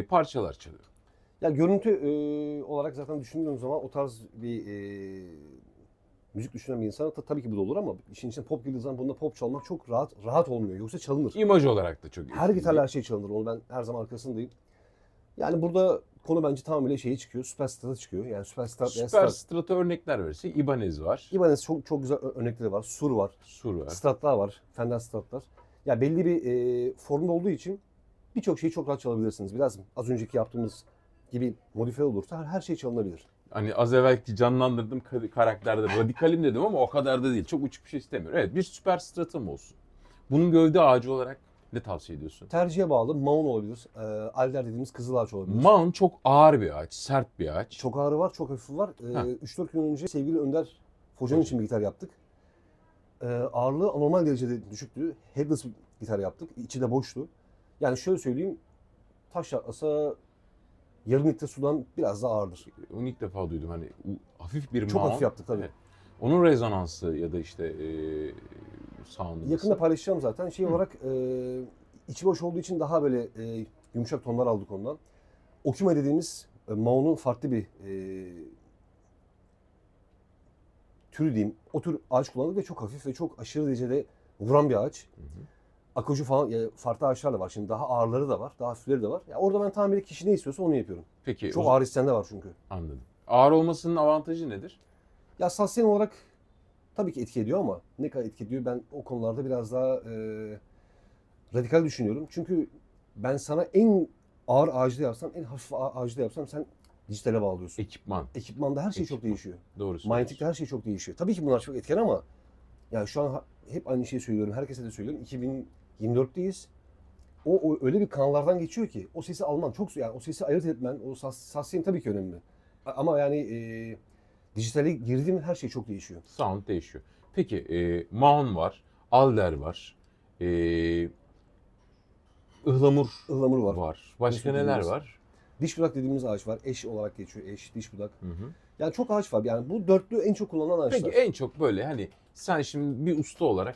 parçalar çalıyorum. Ya görüntü olarak zaten düşündüğüm zaman o tarz bir müzik düşünen bir insana tabii ki bu da olur ama işin içine pop girdiği zaman bunda pop çalmak çok rahat olmuyor. Yoksa çalınır. İmaj olarak da çok Her etkili. gitarla her şey çalınır. Onu ben her zaman arkasındayım. Yani burada konu bence tamamıyla şeye çıkıyor. Superstar'a çıkıyor. Yani Superstar veya Süper Strat. Strata örnekler verirse Ibanez var. Ibanez çok güzel örnekleri var. Sur var. Sur var. Stratlar var. Fender Stratlar. Ya belli bir formda olduğu için birçok şeyi çok rahat çalabilirsiniz. Biraz az önceki yaptığımız gibi modifiye olursa her şey çalınabilir. Hani az evvelki canlandırdığım karakterde radikalim dedim ama o kadar da değil. Çok uçuk bir şey istemiyorum. Evet, bir Super Strata'm olsun. Bunun gövde ağacı olarak ne tavsiye ediyorsun? Tercihe bağlı. Maun olabilir. Alder dediğimiz kızıl ağaç olabilir. Maun çok ağır bir ağaç, sert bir ağaç. Çok ağrı var, çok hafif var. 3-4 gün önce sevgili Önder Focan için bir gitar yaptık. Ağırlığı anormal derecede düşüktü. Headless bir gitar yaptık. İçi de boştu. Yani şöyle söyleyeyim. Taş atlasa yarım litre sudan biraz daha ağırdır. Onu ilk defa duydum. Hani hafif bir Çok Maun. hafif yaptık tabii. Evet. Onun rezonansı ya da işte sound'u Yakında nasıl? paylaşacağım zaten. Şey olarak içi boş olduğu için daha böyle yumuşak tonlar aldık ondan. Okuma dediğimiz Mahon'un farklı bir türü diyeyim. O tür ağaç kullandık ve çok hafif ve çok aşırı derecede vuran bir ağaç. Akoju falan farklı ağaçlar da var. Şimdi daha ağırları da var, daha hafifleri de var. Ya orada ben tamiri kişi ne istiyorsa onu yapıyorum. Peki Çok ağır isteyen de var çünkü. anladım. Ağır olmasının avantajı nedir? Ya sustain olarak tabii ki etki ediyor ama ne kadar etki ediyor ben o konularda biraz daha radikal düşünüyorum. Çünkü ben sana en ağır ağacı da yapsam, en hafif ağacı da yapsam sen dijitale bağlıyorsun. Ekipman. Ekipmanda her şey çok Ekipman. değişiyor. Doğru söylüyorsun. Manyetikte her şey çok değişiyor. Tabii ki bunlar çok etken ama yani şu an hep aynı şeyi söylüyorum. Herkese de söylüyorum. 2024'teyiz. O öyle bir kanallardan geçiyor ki o sesi alman çok yani o sesi ayırt etmen, o sustain tabii ki önemli. Ama yani dijitale girdiğim her şey çok değişiyor. Sound değişiyor. Peki Mahon var, Alder var, ıhlamur Ihlamur var. var. Başka Nasıl neler dediğimiz- var? Diş budak dediğimiz ağaç var. Eş olarak geçiyor. Eş, diş budak. Hı hı. Yani çok ağaç var. Yani bu dörtlü en çok kullanılan ağaçlar. Peki en çok böyle hani sen şimdi bir usta olarak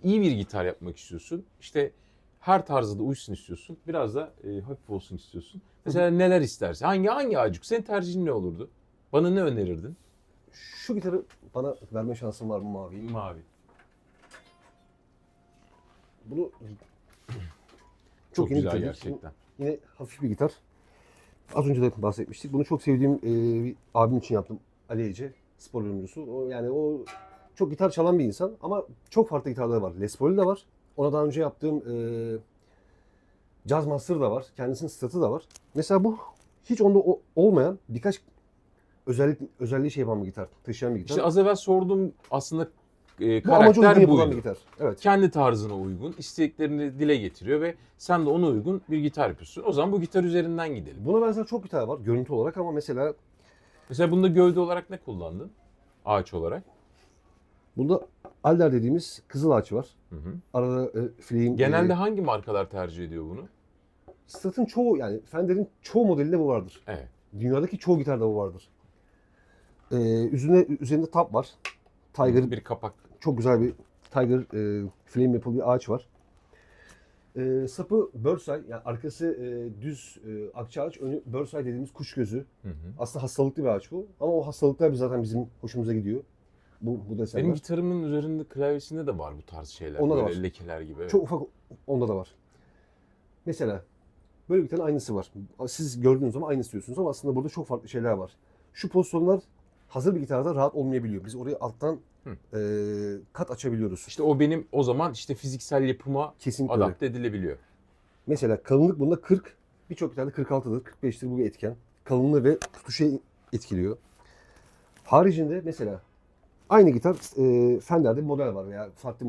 iyi bir gitar yapmak istiyorsun. İşte her tarzda da uysun istiyorsun. Biraz da hafif olsun istiyorsun. Mesela neler istersin? Hangi ağacı? Senin tercihin ne olurdu? Bana ne önerirdin? Şu gitarı bana verme şansın var mı mavi? Mavi. Bunu Çok yeni güzel bitirdik. gerçekten. Yine hafif bir gitar. Az önce de bahsetmiştik. Bunu çok sevdiğim bir abim için yaptım. Ali Ece, spor yorumcusu. O çok gitar çalan bir insan ama çok farklı gitarları var. Les Paul'ü de var. Ona daha önce yaptığım Jazz Master da var. Kendisinin Strat'ı da var. Mesela bu hiç onda olmayan birkaç özelliği şey yapan bir gitar. Taşıyan bir gitar. İşte az evvel sorduğum aslında bu amaca uygun karakter yapılan bir buydu. gitar. Evet. Kendi tarzına uygun, isteklerini dile getiriyor ve sen de ona uygun bir gitar yapıyorsun. O zaman bu gitar üzerinden gidelim. Buna benzer çok gitar var görüntü olarak ama mesela Mesela bunda gövde olarak ne kullandın? Ağaç olarak. bunda Alder dediğimiz kızıl ağaç var. Hı hı. Arada Fleet'in Genelde hangi markalar tercih ediyor bunu? Strat'ın çoğu yani Fender'in çoğu modelinde bu vardır. Evet. Dünyadaki çoğu gitarda bu vardır. Üzerinde tap var. Tiger Bir kapak. çok güzel bir Tiger flame yapılı bir ağaç var. Sapı Birdseye yani arkası düz akça ağaç, önü Birdseye dediğimiz kuş gözü. Hı hı. Aslında hastalıklı bir ağaç bu. Ama o hastalıklar zaten bizim hoşumuza gidiyor. Bu desenler. Benim gitarımın üzerinde klavyesinde de var bu tarz şeyler. Onda da Böyle var. lekeler gibi. Evet. Çok ufak onda da var. Mesela böyle bir tane aynısı var. Siz gördüğünüz zaman aynı istiyorsunuz ama aslında burada çok farklı şeyler var. Şu pozisyonlar hazır bir gitarda rahat olmayabiliyor. Biz orayı alttan kat açabiliyoruz. İşte o benim o zaman işte fiziksel yapıma Kesinlikle öyle. adapte edilebiliyor. Mesela kalınlık bunda 40, birçok gitarda 46'dır, 45'tir bu bir etken. Kalınlığı ve tutuşu etkiliyor. Haricinde mesela aynı gitar Fender'de bir model var veya farklı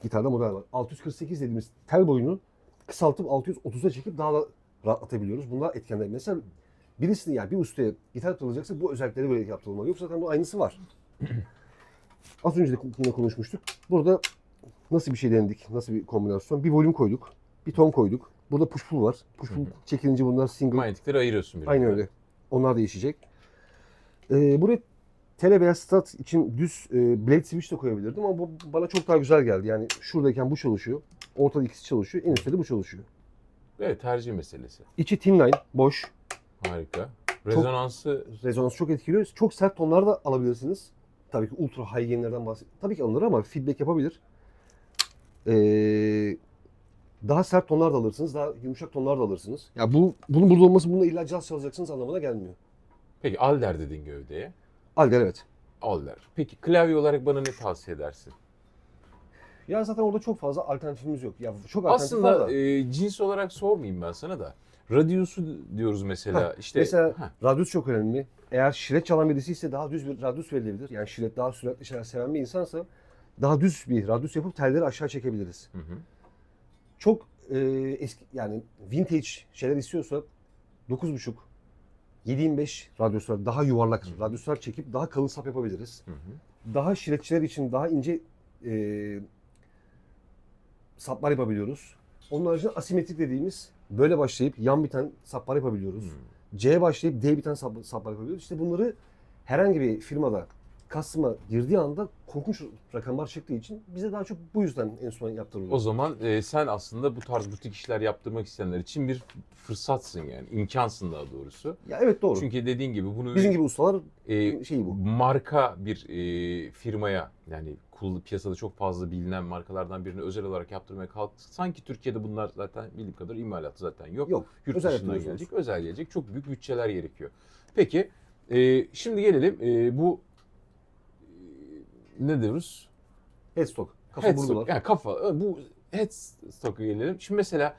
gitarda model var. 648 dediğimiz tel boyunu kısaltıp 630'a çekip daha da rahatlatabiliyoruz. Bunlar etkenler. Mesela birisini yani bir ustaya gitar yaptırılacaksa bu özellikleri böyle yaptırılmalı. Yoksa zaten bu aynısı var. Az önce de yine konuşmuştuk. Burada nasıl bir şey denedik? Nasıl bir kombinasyon? Bir volüm koyduk. Bir ton koyduk. Burada push pull var. Push pull çekilince bunlar single. Manyetikleri ayırıyorsun birbirine. Aynen öyle. Onlar değişecek. Buraya tele veya strat için düz blade switch de koyabilirdim ama bu bana çok daha güzel geldi. Yani şuradayken bu çalışıyor. Ortada ikisi çalışıyor. En üstte de bu çalışıyor. Evet, tercih meselesi. İçi thin line, boş. Harika. Rezonansı Rezonans çok etkiliyor. Çok sert tonlar da alabilirsiniz. Tabii ki ultra high gain'lerden tabii ki alınır ama feedback yapabilir. Daha sert tonlar da alırsınız, daha yumuşak tonlar da alırsınız. Ya bunun burada olması bununla illa caz çalacaksınız anlamına gelmiyor. peki Alder dedin gövdeye. Alder evet. Alder. Peki klavye olarak bana ne tavsiye edersin? Ya zaten orada çok fazla alternatifimiz yok. Ya çok alternatif var Aslında da. cins olarak sormayayım ben sana da. Radius'u diyoruz mesela. İşte Mesela radyus çok önemli. Eğer şiret çalan birisi ise daha düz bir radyus verilebilir. Yani şiret daha süratli şeyler seven bir insansa daha düz bir radyus yapıp telleri aşağı çekebiliriz. Hı hı. Çok eski yani vintage şeyler istiyorsa 9.5 7.25 radyuslar daha yuvarlak radyuslar çekip daha kalın sap yapabiliriz. Hı hı. Daha şiretçiler için daha ince saplar yapabiliyoruz. Onun haricinde asimetrik dediğimiz böyle başlayıp yan biten saplar yapabiliyoruz. C başlayıp D biten saplar yapabiliyoruz. İşte bunları herhangi bir firmada customer girdiği anda korkunç rakamlar çıktığı için bize daha çok bu yüzden enstrüman yaptırılıyor. O zaman sen aslında bu tarz butik işler yaptırmak isteyenler için bir fırsatsın yani. İmkansın daha doğrusu. Ya evet doğru. Çünkü dediğin gibi bunu Bizim gibi ustalar şeyi bu. marka bir firmaya yani piyasada çok fazla bilinen markalardan birine özel olarak yaptırmaya kalktı. Sanki Türkiye'de bunlar zaten bildiğim kadar imalatı zaten yok. Yok. Yurt özel dışından yapıyorsunuz. gelecek, özel gelecek. Çok büyük bütçeler gerekiyor. Peki şimdi gelelim bu ne diyoruz? Headstock. Kafa Headstock. burgular. Yani kafa. Bu headstock'a gelelim. Şimdi mesela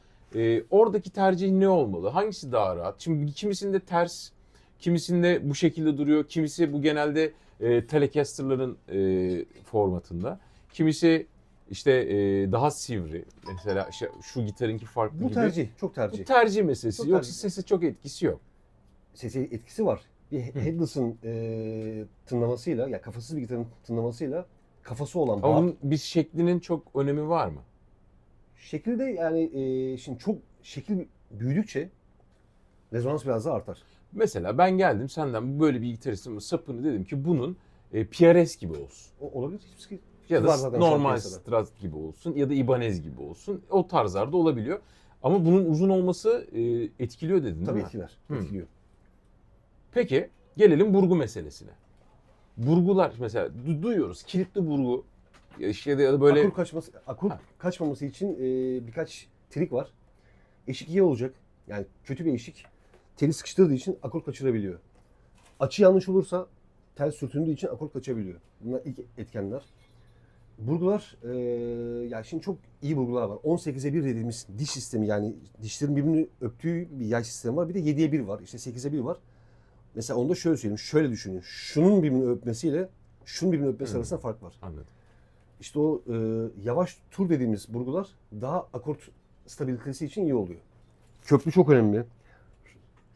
oradaki tercih ne olmalı? Hangisi daha rahat? Şimdi kimisinde ters, kimisinde bu şekilde duruyor. Kimisi bu genelde Telecaster'ların formatında. Kimisi işte daha sivri. Mesela işte şu gitarınki farklı Bu gibi. tercih. Çok tercih. Bu tercih meselesi. Çok Yoksa tercih. sese çok etkisi yok. Sesi etkisi var. Bir headless'ın tınlamasıyla, ya kafasız bir gitarın tınlamasıyla kafası olan Ama bağ. bunun bir şeklinin çok önemi var mı? Şekilde yani şimdi çok şekil büyüdükçe rezonans biraz daha artar. Mesela ben geldim senden böyle bir gitaristin sapını dedim ki bunun PRS gibi olsun. O olabilir. Hiçbir şey. Ya Var da zaten şu an normal piyasada. Strat gibi olsun ya da Ibanez gibi olsun. O tarzlarda olabiliyor. Ama bunun uzun olması etkiliyor dedin Tabii değil mi? etkiler. Hı. Etkiliyor. Peki gelelim burgu meselesine. Burgular mesela duyuyoruz kilitli burgu işte ya da böyle Akor Ha. kaçmaması için birkaç trik var. Eşik iyi olacak. Yani kötü bir eşik teli sıkıştırdığı için akor kaçırabiliyor. Açı yanlış olursa tel sürtündüğü için akor kaçabiliyor. Bunlar ilk etkenler. Burgular, ya şimdi çok iyi burgular var. 18'e 1 dediğimiz diş sistemi, yani dişlerin birbirini öptüğü bir yay sistemi var. Bir de 7'ye 1 var. İşte 8'e 1 var. Mesela onu da şöyle söyleyeyim. Şöyle düşünün. Şunun birbirini öpmesiyle şunun birbirini öpmesi arasında fark var. anladım. İşte o yavaş tur dediğimiz burgular daha akort stabilitesi için iyi oluyor. Köprü çok önemli.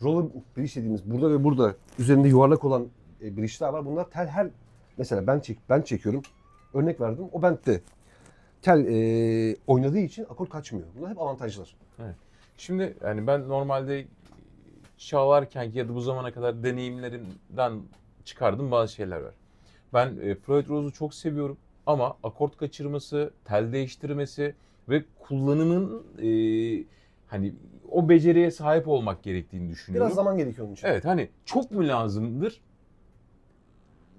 Roller bridge dediğimiz burada ve burada üzerinde yuvarlak olan bridge'ler var. Bunlar tel mesela ben çekiyorum. Örnek verdim. O bentte tel oynadığı için akor kaçmıyor. Bunlar hep avantajlar. Şimdi yani ben normalde çalarken ya da bu zamana kadar deneyimlerimden çıkardığım bazı şeyler var. Ben Floyd Rose'u çok seviyorum ama akort kaçırması, tel değiştirmesi ve kullanımın hani o beceriye sahip olmak gerektiğini düşünüyorum. Biraz zaman gerekiyor onun için. Evet hani çok mu lazımdır?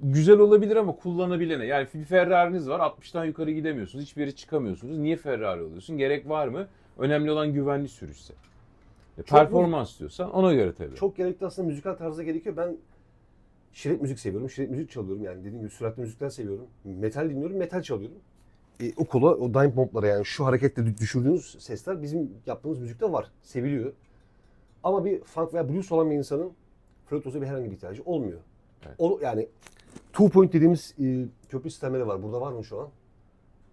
Güzel olabilir ama kullanabilene. Yani bir Ferrari'niz var 60'tan yukarı gidemiyorsunuz. Hiçbir yere çıkamıyorsunuz. Niye Ferrari oluyorsun? Gerek var mı? Önemli olan güvenli sürüşse. Performans diyorsan ona göre tabii. Çok gerekli aslında müzikal tarzda gerekiyor. Ben şirret müzik seviyorum. Şirret müzik çalıyorum. Yani dediğim gibi süratli müzikler seviyorum. Metal dinliyorum. Metal çalıyorum. O kola, o dime bomb'lara, yani şu hareketle düşürdüğünüz sesler bizim yaptığımız müzikte var. Seviliyor. Ama bir funk veya blues olan bir insanın flöt olsa bir herhangi bir ihtiyacı olmuyor. Evet. O yani two point dediğimiz köprü sistemleri var. Burada var mı şu an?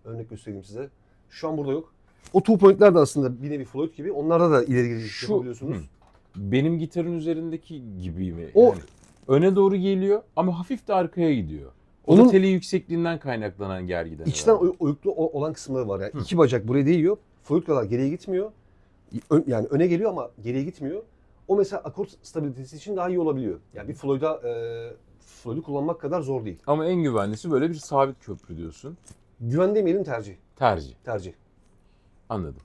Örnek göstereyim size. Şu an burada yok. O two point'ler de aslında bir nevi flöt gibi. Onlarda da ileri geri yapabiliyorsunuz. Benim gitarın üzerindeki gibi mi? O- Yani öne doğru geliyor ama hafif de arkaya gidiyor. O Onun- da telin yüksekliğinden kaynaklanan gergiden. İçten herhalde. oyuklu olan kısımları var. Yani iki bacak buraya değiyor. Flöt kadar geriye gitmiyor. Yani öne geliyor ama geriye gitmiyor. O mesela akort stabilitesi için daha iyi olabiliyor. Yani bir Floyd'u kullanmak kadar zor değil. Ama en güvenlisi böyle bir sabit köprü diyorsun. Güven demeyelim, tercih. Tercih. Tercih. Anladım.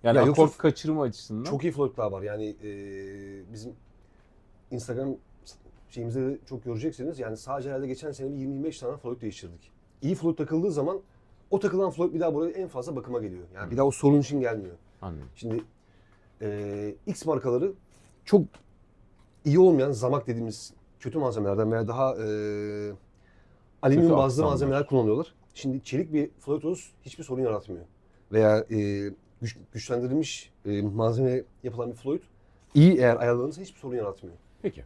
Yani Ya akort yoksa- kaçırma açısından. Çok iyi Floyd'lar var. Yani bizim Instagram şeyimizde de çok göreceksiniz. Yani sadece herhalde geçen sene bir 20-25 tane Floyd değiştirdik. İyi Floyd takıldığı zaman o takılan Floyd bir daha buraya en fazla bakıma geliyor. Yani bir daha o sorun için gelmiyor. Anladım. Şimdi X markaları çok iyi olmayan zamak dediğimiz kötü malzemelerden veya daha alüminyum Kötü bazlı aksamlar. malzemeler kullanıyorlar. Şimdi çelik bir Floyd Rose hiçbir sorun yaratmıyor. Veya güçlendirilmiş malzeme yapılan bir Floyd iyi eğer ayarlanırsa hiçbir sorun yaratmıyor. Peki.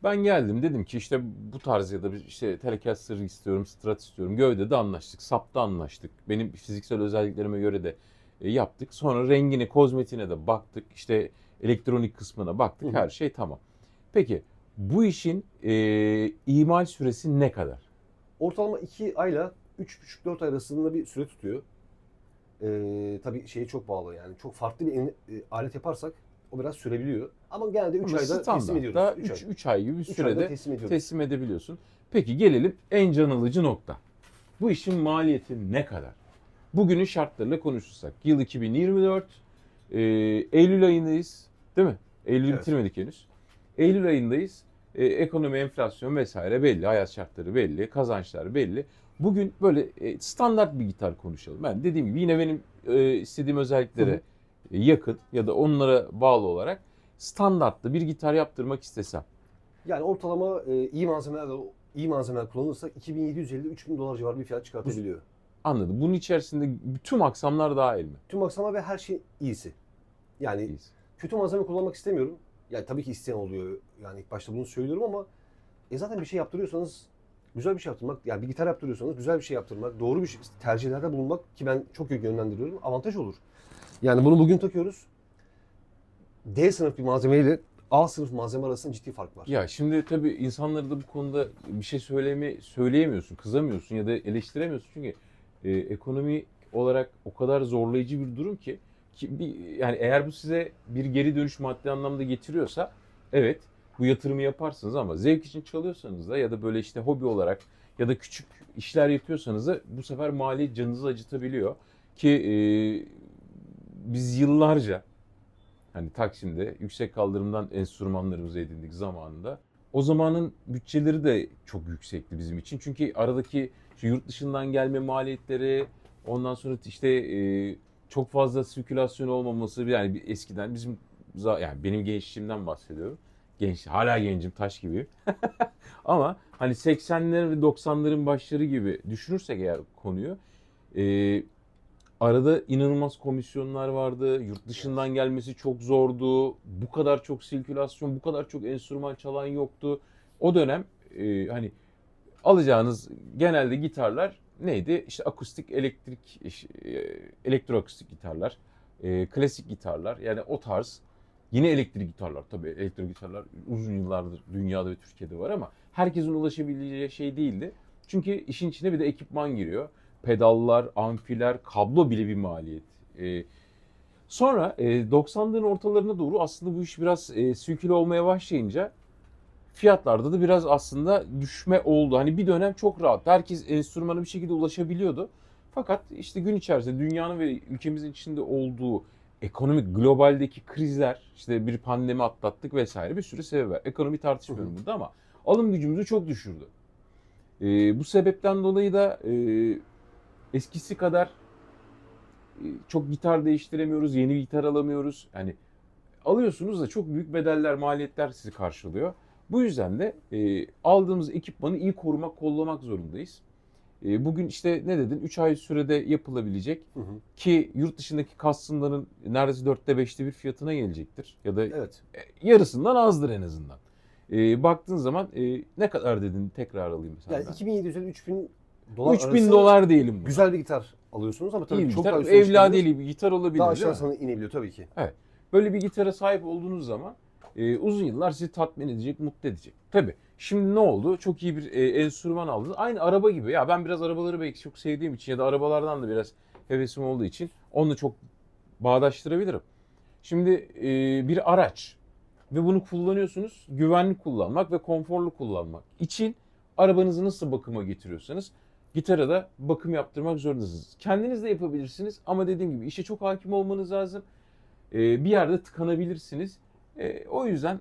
Ben geldim dedim ki işte bu tarz ya da bir işte Telecaster istiyorum, Strat istiyorum. Gövdede anlaştık, sapta anlaştık. Benim fiziksel özelliklerime göre de yaptık. Sonra rengine, kozmetiğine de baktık. İşte elektronik kısmına baktık. Hı hı. Her şey tamam. Peki bu işin imal süresi ne kadar? Ortalama 2 ayla 3,5-4 ay arasında bir süre tutuyor. Tabii şeye çok bağlı yani. Çok farklı bir alet yaparsak O biraz sürebiliyor. Ama genelde 3 Ama ayda teslim ediyoruz. standartta 3 ay gibi bir 3 ayda sürede teslim ediyoruz. teslim edebiliyorsun. Peki gelelim en can alıcı nokta. Bu işin maliyeti ne kadar? Bugünün şartlarıyla konuşursak. Yıl 2024, Eylül ayındayız değil mi? Eylül'ü Evet. bitirmedik henüz. Eylül ayındayız. Ekonomi, enflasyon vesaire belli, hayat şartları belli, kazançlar belli. Bugün böyle standart bir gitar konuşalım. Ben dediğim gibi yine benim istediğim özelliklere yakın ya da onlara bağlı olarak standartlı bir gitar yaptırmak istesem. Yani ortalama iyi malzemeler kullanırsak 2750-3000 dolar civarı bir fiyat çıkartabiliyor. Anladım. Bunun içerisinde bütün aksamlar dahil mi? Tüm aksama ve her şey iyisi. Yani İyiyiz. kötü malzeme kullanmak istemiyorum. Yani tabii ki isteyen oluyor. Yani ilk başta bunu söylüyorum ama zaten bir şey yaptırıyorsanız güzel bir şey yaptırmak, yani bir gitar yaptırıyorsanız güzel bir şey yaptırmak, doğru bir tercihlerde bulunmak ki ben çok yönlendiriyorum, avantaj olur. Yani bunu bugün takıyoruz. D sınıf bir malzemeyle A sınıf malzeme arasında ciddi fark var. Ya şimdi tabii insanları da bu konuda bir şey söyleyemiyorsun, kızamıyorsun ya da eleştiremiyorsun çünkü ekonomi olarak o kadar zorlayıcı bir durum ki yani eğer bu size bir geri dönüş maddi anlamda getiriyorsa evet bu yatırımı yaparsınız ama zevk için çalıyorsanız da ya da böyle işte hobi olarak ya da küçük işler yapıyorsanız da bu sefer maliyet canınızı acıtabiliyor ki biz yıllarca hani Taksim'de yüksek kaldırımdan enstrümanlarımızı edindik zamanında. O zamanın bütçeleri de çok yüksekti bizim için. Çünkü aradaki şu yurt dışından gelme maliyetleri, ondan sonra işte çok fazla sirkülasyon olmaması, yani eskiden bizim yani benim gençliğimden bahsediyorum. Hala gencim, taş gibi. Ama hani 80'lerin ve 90'ların başları gibi düşünürsek eğer konuyu, arada inanılmaz komisyonlar vardı. Yurt dışından gelmesi çok zordu. Bu kadar çok sirkülasyon, bu kadar çok enstrüman çalan yoktu. O dönem hani alacağınız genelde gitarlar neydi? İşte akustik, elektroakustik gitarlar, klasik gitarlar. Yani o tarz. Yine elektrik gitarlar, tabii elektrik gitarlar uzun yıllardır dünyada ve Türkiye'de var ama herkesin ulaşabileceği şey değildi. Çünkü işin içine bir de ekipman giriyor. Pedallar, amfiler, kablo bile bir maliyet. Sonra 90'ların ortalarına doğru aslında bu iş biraz sirküle olmaya başlayınca fiyatlarda da biraz aslında düşme oldu. Hani bir dönem çok rahat. Herkes enstrümana bir şekilde ulaşabiliyordu. Fakat işte gün içerisinde dünyanın ve ülkemizin içinde olduğu ekonomik globaldeki krizler, işte bir pandemi atlattık vesaire bir sürü sebep var. Ekonomi tartışmıyorum burada ama alım gücümüzü çok düşürdü. Bu sebepten dolayı da eskisi kadar çok gitar değiştiremiyoruz, yeni bir gitar alamıyoruz. Yani alıyorsunuz da çok büyük bedeller, maliyetler sizi karşılıyor. Bu yüzden de aldığımız ekipmanı iyi korumak, kollamak zorundayız. Bugün işte ne dedin? 3 ay sürede yapılabilecek ki yurt dışındaki custom'ların neredeyse 4'te 5'te bir fiyatına gelecektir. Ya da Evet. yarısından azdır en azından. Baktığın zaman ne kadar dedin, tekrar alayım mesela. Yani 2750-3000 dolar 3000 arası dolar diyelim buna. güzel bir gitar alıyorsunuz ama İyi tabii bir çok gitar, daha üstüne evladiyeli bir gitar olabilir. daha değil mi? aşağısına inebiliyor tabii ki. Böyle bir gitara sahip olduğunuz zaman uzun yıllar sizi tatmin edecek, mutlu edecek. Tabii şimdi ne oldu? Çok iyi bir enstrüman aldınız. Aynı araba gibi. Ya ben biraz arabaları belki çok sevdiğim için ya da arabalardan da biraz hevesim olduğu için onunla çok bağdaştırabilirim. Şimdi bir araç ve bunu kullanıyorsunuz. Güvenli kullanmak ve konforlu kullanmak için arabanızı nasıl bakıma getiriyorsanız gitara da bakım yaptırmak zorundasınız. Kendiniz de yapabilirsiniz ama dediğim gibi işe çok hakim olmanız lazım. Bir yerde tıkanabilirsiniz. O yüzden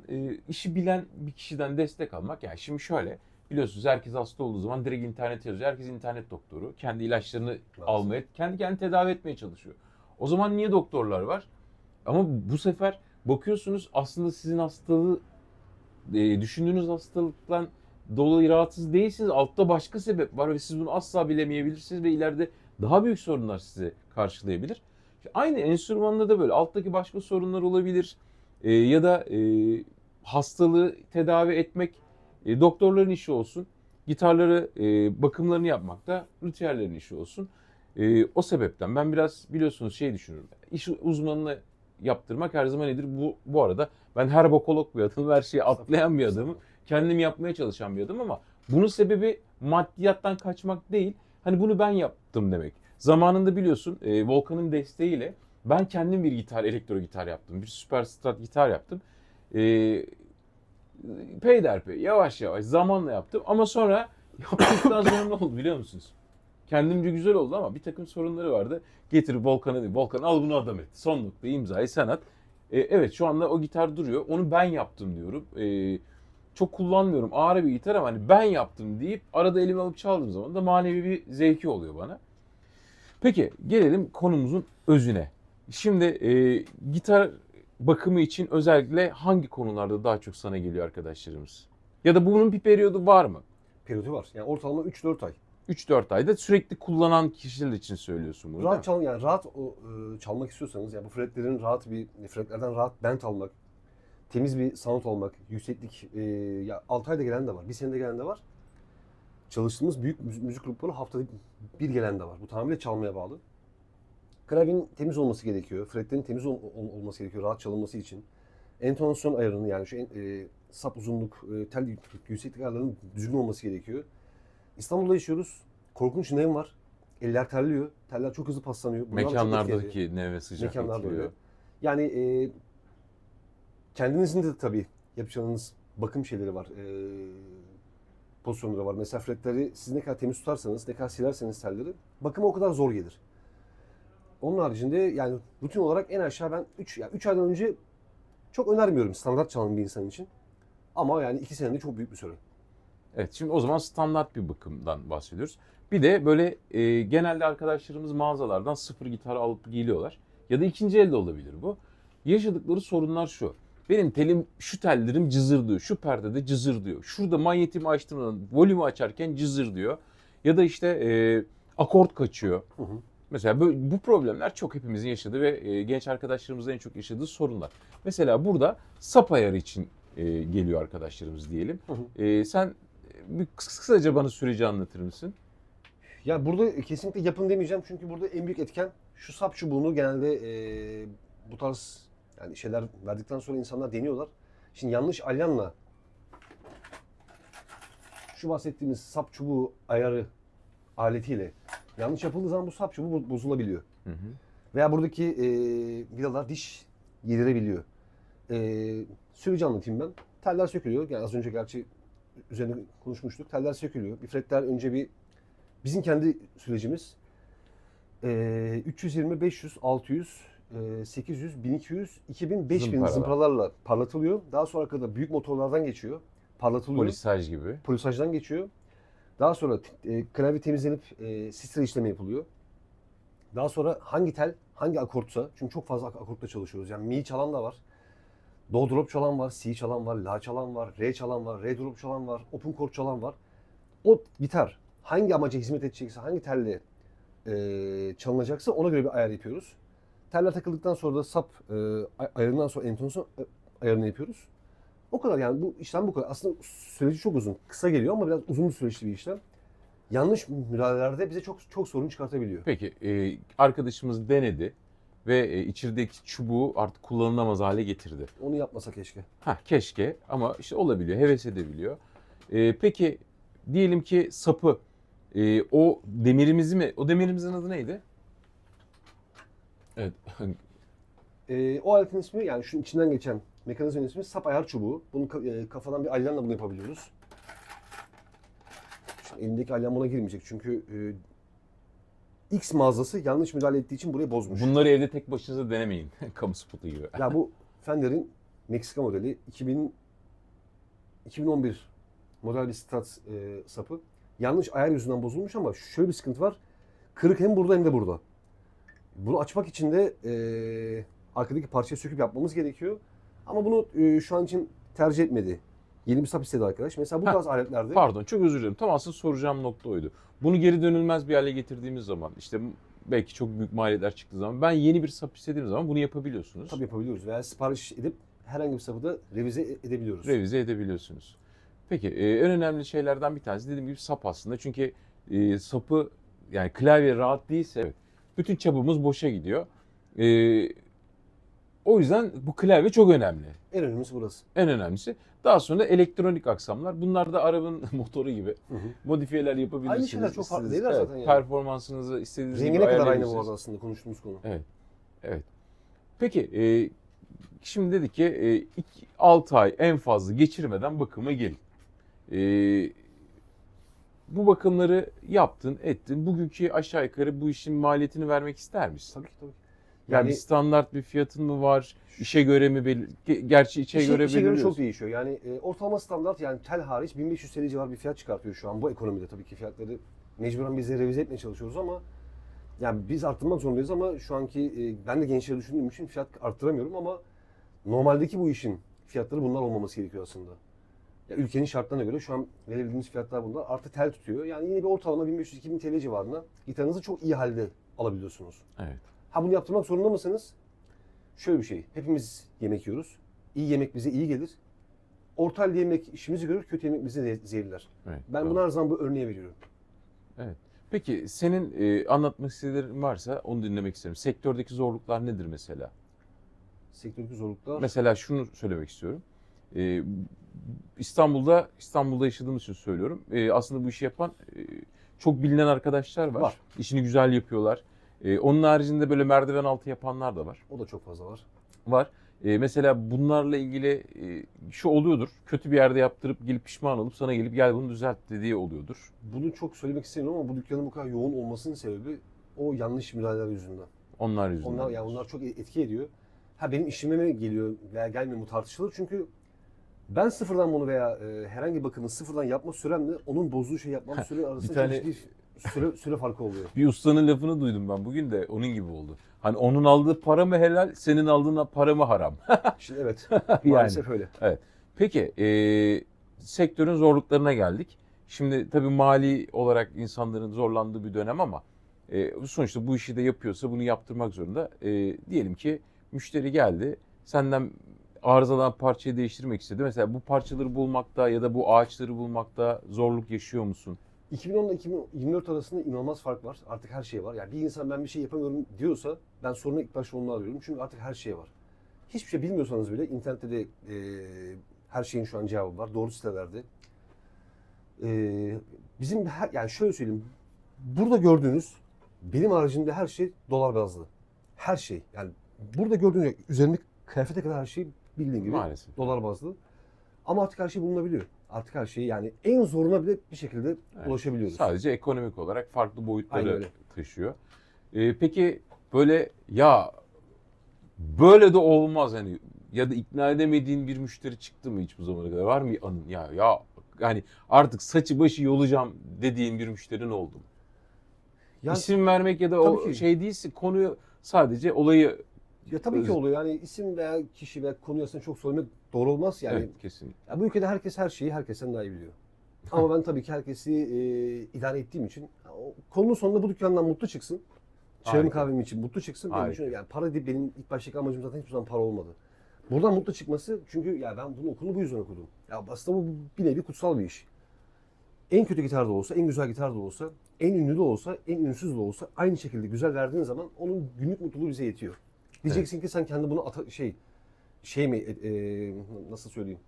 işi bilen bir kişiden destek almak. Yani şimdi şöyle biliyorsunuz herkes hasta olduğu zaman direkt internete yazıyor. Herkes internet doktoru. Kendi ilaçlarını almaya, kendi kendini tedavi etmeye çalışıyor. O zaman niye doktorlar var? Ama bu sefer bakıyorsunuz aslında sizin hastalığı düşündüğünüz hastalıktan dolayı rahatsız değilsiniz. Altta başka sebep var ve siz bunu asla bilemeyebilirsiniz ve ileride daha büyük sorunlar sizi karşılayabilir. Aynı enstrümanda da böyle alttaki başka sorunlar olabilir ya da hastalığı tedavi etmek doktorların işi olsun. Gitarları bakımlarını yapmak da lüthiyerin işi olsun. O sebepten ben biraz biliyorsunuz düşünürüm. İş uzmanına yaptırmak her zaman iyidir. Bu arada ben her bokolog bir adamım, her şeyi atlayan bir adamım. Kendim yapmaya çalışan bir adamım ama bunun sebebi maddiyattan kaçmak değil. Hani bunu ben yaptım demek. Zamanında biliyorsun Volkan'ın desteğiyle Ben kendim bir gitar, elektro gitar yaptım. Bir Superstrat gitar yaptım. Ee, Peyderpey, yavaş yavaş zamanla yaptım. Ama sonra yaptıktan sonra ne oldu biliyor musunuz? Kendimce güzel oldu ama bir takım sorunları vardı. Getir Volkan'a dedi. Volkan al bunu adam et. Son nokta imzayı sen at. Evet şu anda o gitar duruyor. Onu ben yaptım diyorum. Çok kullanmıyorum. Ağır bir gitar ama hani ben yaptım deyip arada elime alıp çaldığım zaman da manevi bir zevki oluyor bana. Peki gelelim konumuzun özüne. Şimdi gitar bakımı için özellikle hangi konularda daha çok sana geliyor arkadaşlarımız? Ya da bunun bir periyodu var mı? Periyodu var. Yani ortalama 3-4 ay. 3-4 ayda sürekli kullanan kişiler için söylüyorsun bunu Rahat değil mi? yani rahat çalmak istiyorsanız yani bu fretlerin rahat bir fretlerden rahat bend almak, temiz bir sound almak, yükseklik ya 6 ayda gelen de var, bir senede gelen de var. Çalıştığımız büyük müzik grupları haftada bir gelen de var. Bu tamamıyla çalmaya bağlı. Klavyenin temiz olması gerekiyor. Fretlerin temiz olması gerekiyor rahat çalınması için. Entonasyon ayarını yani şu sap uzunluk, tel yükseklik ayarlarının düzgün olması gerekiyor. İstanbul'da yaşıyoruz. Korkunç nem var. Eller terliyor. Teller çok hızlı paslanıyor. Bunlar da çok etki ediyor. Mekanlardaki nem ve sıcak Mekanlarda etkiliyor. öyle. Yani kendinizin de tabii yapacağınız bakım şeyleri var. Pozisyonları var. Mesela fretleri siz ne kadar temiz tutarsanız, ne kadar silerseniz telleri bakıma o kadar zor gelir. Onun haricinde yani rutin olarak en aşağı ben 3 aydan önce çok önermiyorum standart çalan bir insan için. Ama yani 2 senede çok büyük bir süre. Evet şimdi o zaman standart bir bakımdan bahsediyoruz. Bir de böyle genelde arkadaşlarımız mağazalardan sıfır gitar alıp geliyorlar. Ya da ikinci elde olabilir bu. Yaşadıkları sorunlar şu. Benim telim, şu tellerim cızır diyor. Şu perdede cızır diyor. Şurada manyetimi açtığımda volümü açarken cızır diyor. Ya da işte akort kaçıyor. Hı hı. Mesela bu problemler çok hepimizin yaşadığı ve genç arkadaşlarımızın en çok yaşadığı sorunlar. Mesela burada sap ayarı için geliyor arkadaşlarımız diyelim. Hı hı. Sen bir kısaca bana süreci anlatır mısın? Ya burada kesinlikle yapın demeyeceğim çünkü burada en büyük etken şu sap çubuğunu genelde bu tarz yani şeyler verdikten sonra insanlar deniyorlar. Şimdi yanlış alyanla şu bahsettiğimiz sap çubuğu ayarı aletiyle yanlış yapıldığı zaman bu sap çubuğu bozulabiliyor. Hı hı. Veya buradaki vidalar diş yedirebiliyor. Süreci anlatayım ben. Teller sökülüyor. Yani az önce gerçi üzerine konuşmuştuk. Teller sökülüyor. Bir fretler önce bizim kendi sürecimiz 320, 500, 600, 800, 1200, 2000, 5000 Zımparalar. zımparalarla parlatılıyor. Daha sonra kadar büyük motorlardan geçiyor. Parlatılıyor. Polisaj gibi. Polisajdan geçiyor. Daha sonra klavye temizlenip sistre işlemi yapılıyor. Daha sonra hangi tel, hangi akortsa, çünkü çok fazla akortla çalışıyoruz. Yani mi çalan da var, do drop çalan var, si çalan var, la çalan var, re çalan var, re drop çalan var, open chord çalan var. O gitar hangi amaca hizmet edecekse, hangi telle çalınacaksa ona göre bir ayar yapıyoruz. Teller takıldıktan sonra da sap ayarından sonra entonasyon ayarını yapıyoruz. O kadar yani bu işlem bu kadar. Aslında süreci çok uzun. Kısa geliyor ama biraz uzun bir süreçli bir işlem. Yanlış müdahalelerde bize çok sorun çıkartabiliyor. Peki arkadaşımız denedi ve içerideki çubuğu artık kullanılamaz hale getirdi. Onu yapmasa keşke. Keşke ama işte olabiliyor, heves edebiliyor. Peki diyelim ki sapı, o demirimizi mi, o demirimizin adı neydi? Evet. O aletin ismi yani şunun içinden geçen mekanizmanın ismi sap ayar çubuğu. Bunu kafadan bir alyanla bunu yapabiliyoruz. Şimdi elindeki alyan buna girmeyecek çünkü X mağazası yanlış müdahale ettiği için burayı bozmuş. Bunları evde tek başınıza denemeyin. Kamu spotu gibi. Ya bu Fender'in Meksika modeli 2011 model bir Strat sapı. Yanlış ayar yüzünden bozulmuş ama şöyle bir sıkıntı var. Kırık hem burada hem de burada. Bunu açmak için de arkadaki parçayı söküp yapmamız gerekiyor. Ama bunu şu an için tercih etmedi. Yeni bir sap istedi arkadaş. Mesela bu tarz aletlerde... Pardon çok özür dilerim. Tam aslında soracağım nokta oydu. Bunu geri dönülmez bir hale getirdiğimiz zaman işte belki çok büyük maliyetler çıktığı zaman ben yeni bir sap istediğim zaman bunu yapabiliyorsunuz. Tabii yapabiliyoruz. Veya sipariş edip herhangi bir sapı da revize edebiliyoruz. Revize edebiliyorsunuz. Peki en önemli şeylerden bir tanesi dediğim gibi sap aslında. Çünkü sapı yani klavye rahat değilse evet, bütün çabamız boşa gidiyor. O yüzden bu klavye çok önemli. En önemlisi burası. En önemlisi. Daha sonra elektronik aksamlar. Bunlar da arabanın motoru gibi. Modifiyeler yapabilirsiniz. Aynı şeyler çok farklı İstediğiniz- değiller evet, zaten yani. Performansınızı istediğiniz gibi Rengine kadar aynı bu ayarlayabilirsiniz. arada aslında konuştuğumuz konu. Evet. Peki şimdi dedik ki 6 ay en fazla geçirmeden bakıma gelin. Bu bakımları yaptın, ettin. Bugünkü aşağı yukarı bu işin maliyetini vermek ister misin? Tabii ki tabii. Yani bir standart bir fiyatın mı var? İşe göre mi Gerçi işe göre işe göre belirliyorsun. çok değişiyor. Yani ortalama standart yani tel hariç 1500 TL civarı bir fiyat çıkartıyor şu an bu ekonomide. Tabii ki fiyatları mecburen biz de revize etmeye çalışıyoruz ama yani biz arttırmak zorundayız ama şu anki ben de gençleri düşündüğüm için fiyat arttıramıyorum ama normaldeki bu işin fiyatları bunlar olmaması gerekiyor aslında. Ya ülkenin şartlarına göre şu an verebildiğimiz fiyatlar bunlar. Artı tel tutuyor. Yani yine bir ortalama 1500-2000 TL civarında gitarınızı çok iyi halde alabiliyorsunuz. Evet. Ha bunu yaptırmak zorunda mısınız? Şöyle bir şey. Hepimiz yemek yiyoruz. İyi yemek bize iyi gelir. Orta halde yemek işimizi görür, kötü yemek bizi zehirler. Evet, Ben doğru. buna her zaman bu örneği veriyorum. Evet. Peki senin anlatmak istediklerin varsa onu dinlemek isterim. Sektördeki zorluklar nedir mesela? Sektördeki zorluklar. Mesela şunu söylemek istiyorum. İstanbul'da yaşadığımız için söylüyorum. Aslında bu işi yapan çok bilinen arkadaşlar var. Var. İşini güzel yapıyorlar. Onun haricinde böyle merdiven altı yapanlar da var. O da çok fazla var. Var. Mesela bunlarla ilgili şu oluyordur. Kötü bir yerde yaptırıp gelip pişman olup sana gelip gel bunu düzelt dediği oluyordur. Bunu çok söylemek istemiyorum ama bu dükkanın bu kadar yoğun olmasının sebebi o yanlış müdahaleler yüzünden. Onlar yüzünden. Onlar çok etki ediyor. Ha benim işime mi geliyor veya gelmiyor mu tartışılır çünkü ben sıfırdan bunu veya herhangi bir bakımı sıfırdan yapma süremle onun bozduğu şey yapmam süre arasında tane- çok ciddi süre farkı oluyor. Bir ustanın lafını duydum ben bugün de onun gibi oldu. Hani onun aldığı para mı helal, senin aldığın para mı haram? Şimdi evet maalesef öyle. Peki sektörün zorluklarına geldik. Şimdi tabii mali olarak insanların zorlandığı bir dönem ama sonuçta bu işi de yapıyorsa bunu yaptırmak zorunda. Diyelim ki müşteri geldi, senden arızalan parçayı değiştirmek istedi. Mesela bu parçaları bulmakta ya da bu ağaçları bulmakta zorluk yaşıyor musun? 2010 ile 2024 arasında inanılmaz fark var. Artık her şey var. Yani bir insan ben bir şey yapamıyorum diyorsa ben sorunu ilk başta onu arıyorum. Çünkü artık her şey var. Hiçbir şey bilmiyorsanız bile internette de her şeyin şu an cevabı var. Doğru sitelerde. Bizim yani şöyle söyleyeyim. Burada gördüğünüz benim haricimde her şey dolar bazlı. Her şey. Yani burada gördüğünüz üzerindeki kıyafete kadar her şey bildiğin gibi Maalesef. dolar bazlı. Ama artık her şey bulunabiliyor. Artık her şey yani en zoruna bile bir şekilde Evet. ulaşabiliyoruz. Sadece ekonomik olarak farklı Aynen boyutları öyle. taşıyor. Peki böyle ya böyle de olmaz hani ya da ikna edemediğin bir müşteri çıktı mı hiç bu zamana kadar? Var mı anın ya yani artık saçı başı yolacağım dediğin bir müşterin oldu mu? Yani, İsim vermek ya da tabii o ki. şey değilse konuyu sadece olayı ya tabii ki oluyor. Yani isim veya kişi veya konu aslında çok söylemek doğru olmaz. Yani evet kesinlikle. ya bu ülkede herkes her şeyi herkesten daha iyi biliyor. Ama ben tabii ki herkesi idare ettiğim için konunun sonunda bu dükkandan mutlu çıksın. Çayımı Harika. kahvemi için mutlu çıksın. Benim Harika. için yani para değil benim ilk baştaki amacım zaten hiçbir zaman para olmadı. Buradan mutlu çıkması çünkü ya ben bunu okulunu bu yüzden okudum. Ya aslında bu bir nevi kutsal bir iş. En kötü gitar da olsa, en güzel gitar da olsa, en ünlü de olsa, en ünsüz de olsa aynı şekilde güzel verdiğin zaman onun günlük mutluluğu bize yetiyor. Diyeceksin ki sen kendi bunu nasıl söyleyeyim?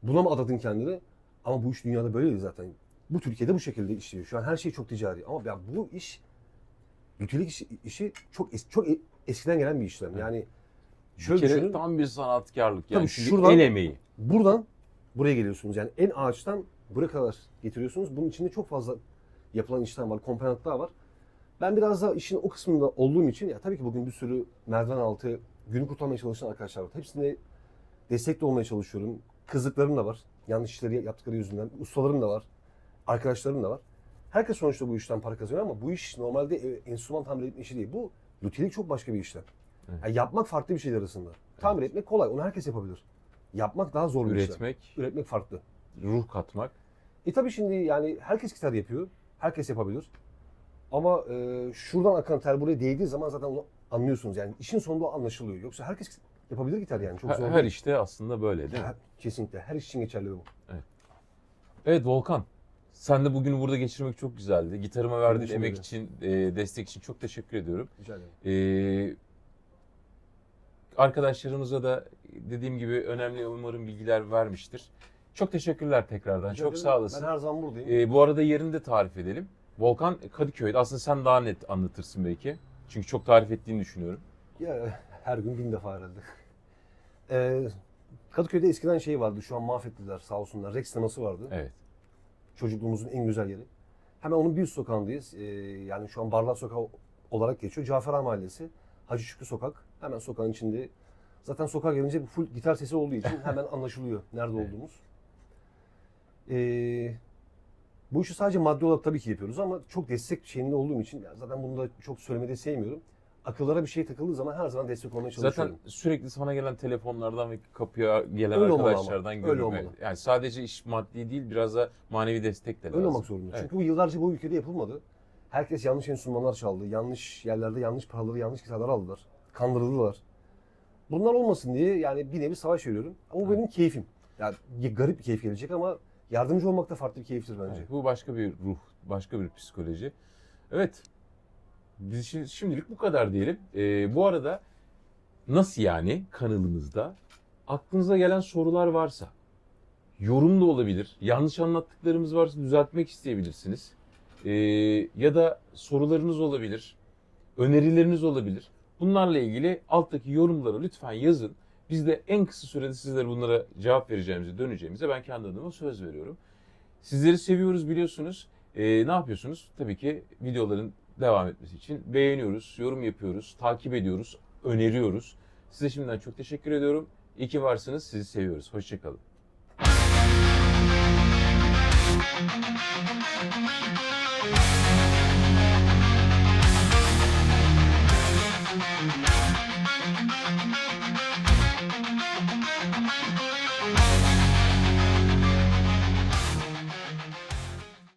Buna mı adadın kendini? Ama bu iş dünyada böyle değil zaten. Bu Türkiye'de bu şekilde işliyor. Şu an her şey çok ticari. Ama ya bu nitelik işi çok eskiden gelen bir işlem. Yani Bir şöyle kere düşünün. tam bir sanatkarlık yani Tabii çünkü şuradan- el emeği. Buradan buraya geliyorsunuz. Yani en ağaçtan buraya kadar getiriyorsunuz. Bunun içinde çok fazla yapılan işler var, komponentler var. Ben biraz da işin o kısmında olduğum için ya tabii ki bugün bir sürü merdiven altı günü kurtarmaya çalışan arkadaşlar var. Hepsine destek de olmaya çalışıyorum. Kızlıklarım da var. Yanlış işleri yaptıkları yüzünden. Ustalarım da var. Arkadaşlarım da var. Herkes sonuçta bu işten para kazanıyor ama bu iş normalde enstrüman tamir etme işi değil. Bu lüthiyelik çok başka bir işlem. Evet. Yani yapmak farklı bir şey arasında. Tamir etmek kolay. Onu herkes yapabilir. Yapmak daha zor bir işlem. Üretmek, Üretmek farklı. ruh katmak. Tabii şimdi yani herkes gitar yapıyor. Herkes yapabilir. Ama şuradan akan ter buraya değdiği zaman zaten onu anlıyorsunuz. Yani işin sonunda o anlaşılıyor. Yoksa herkes yapabilir gitar yani. Çok zor Her değil. işte aslında böyle değil mi? Kesinlikle. Her iş için geçerli bu. Evet Volkan, sen de bugünü burada geçirmek çok güzeldi. Gitarıma verdiğin Teşekkür emek ederim. için, destek için çok teşekkür ediyorum. Rica ederim. Arkadaşlarımıza da dediğim gibi önemli umarım bilgiler vermiştir. Çok teşekkürler tekrardan. Rica çok ederim. sağ olasın. Ben her zaman buradayım. Bu arada yerini de tarif edelim. Volkan Kadıköy'de. Aslında sen daha net anlatırsın belki. Çünkü çok tarif ettiğini düşünüyorum. Ya Her gün 1000 defa herhalde. Kadıköy'de eskiden şey vardı, şu an mahvettiler sağ olsunlar. Rex sineması vardı. Evet. Çocukluğumuzun en güzel yeri. Hemen onun bir üst sokağındayız. Yani şu an Barlar Sokağı olarak geçiyor. Cafer Ağa Mahallesi, Hacı Şükrü Sokak. Hemen sokağın içinde. Zaten sokağa gelince full gitar sesi olduğu için hemen anlaşılıyor nerede Evet. olduğumuz. Bu işi sadece maddi olarak tabii ki yapıyoruz ama çok destek şeyinde olduğum için zaten bunu da çok söylemeyi de sevmiyorum. Akıllara bir şey takıldığı zaman her zaman destek olmaya çalışıyorum. Zaten sürekli sana gelen telefonlardan ve kapıya gelen Öyle olmalı arkadaşlardan ama. görüyorum. Öyle olmalı. Yani sadece iş maddi değil, biraz da manevi destek de lazım. Öyle olmak zorunda. Evet. Çünkü bu yıllarca bu ülkede yapılmadı. Herkes yanlış enstrümanlar çaldı. Yanlış yerlerde yanlış paraları, yanlış gitarları aldılar. Kandırıldılar. Bunlar olmasın diye yani bir nevi savaş veriyorum. Ama bu benim keyfim. Yani garip bir keyif gelecek ama yardımcı olmak da farklı bir keyiftir bence. Evet, bu başka bir ruh, başka bir psikoloji. Evet, biz şimdilik bu kadar diyelim. Bu arada nasıl yani kanalımızda aklınıza gelen sorular varsa, yorum da olabilir, yanlış anlattıklarımız varsa düzeltmek isteyebilirsiniz. Ya da sorularınız olabilir, önerileriniz olabilir. Bunlarla ilgili alttaki yorumlara lütfen yazın. Biz de en kısa sürede sizlere bunlara cevap vereceğimize, döneceğimize ben kendi adıma söz veriyorum. Sizleri seviyoruz biliyorsunuz. Ne yapıyorsunuz? Tabii ki videoların devam etmesi için beğeniyoruz, yorum yapıyoruz, takip ediyoruz, öneriyoruz. Size şimdiden çok teşekkür ediyorum. İyi ki varsınız. Sizi seviyoruz. Hoşça kalın.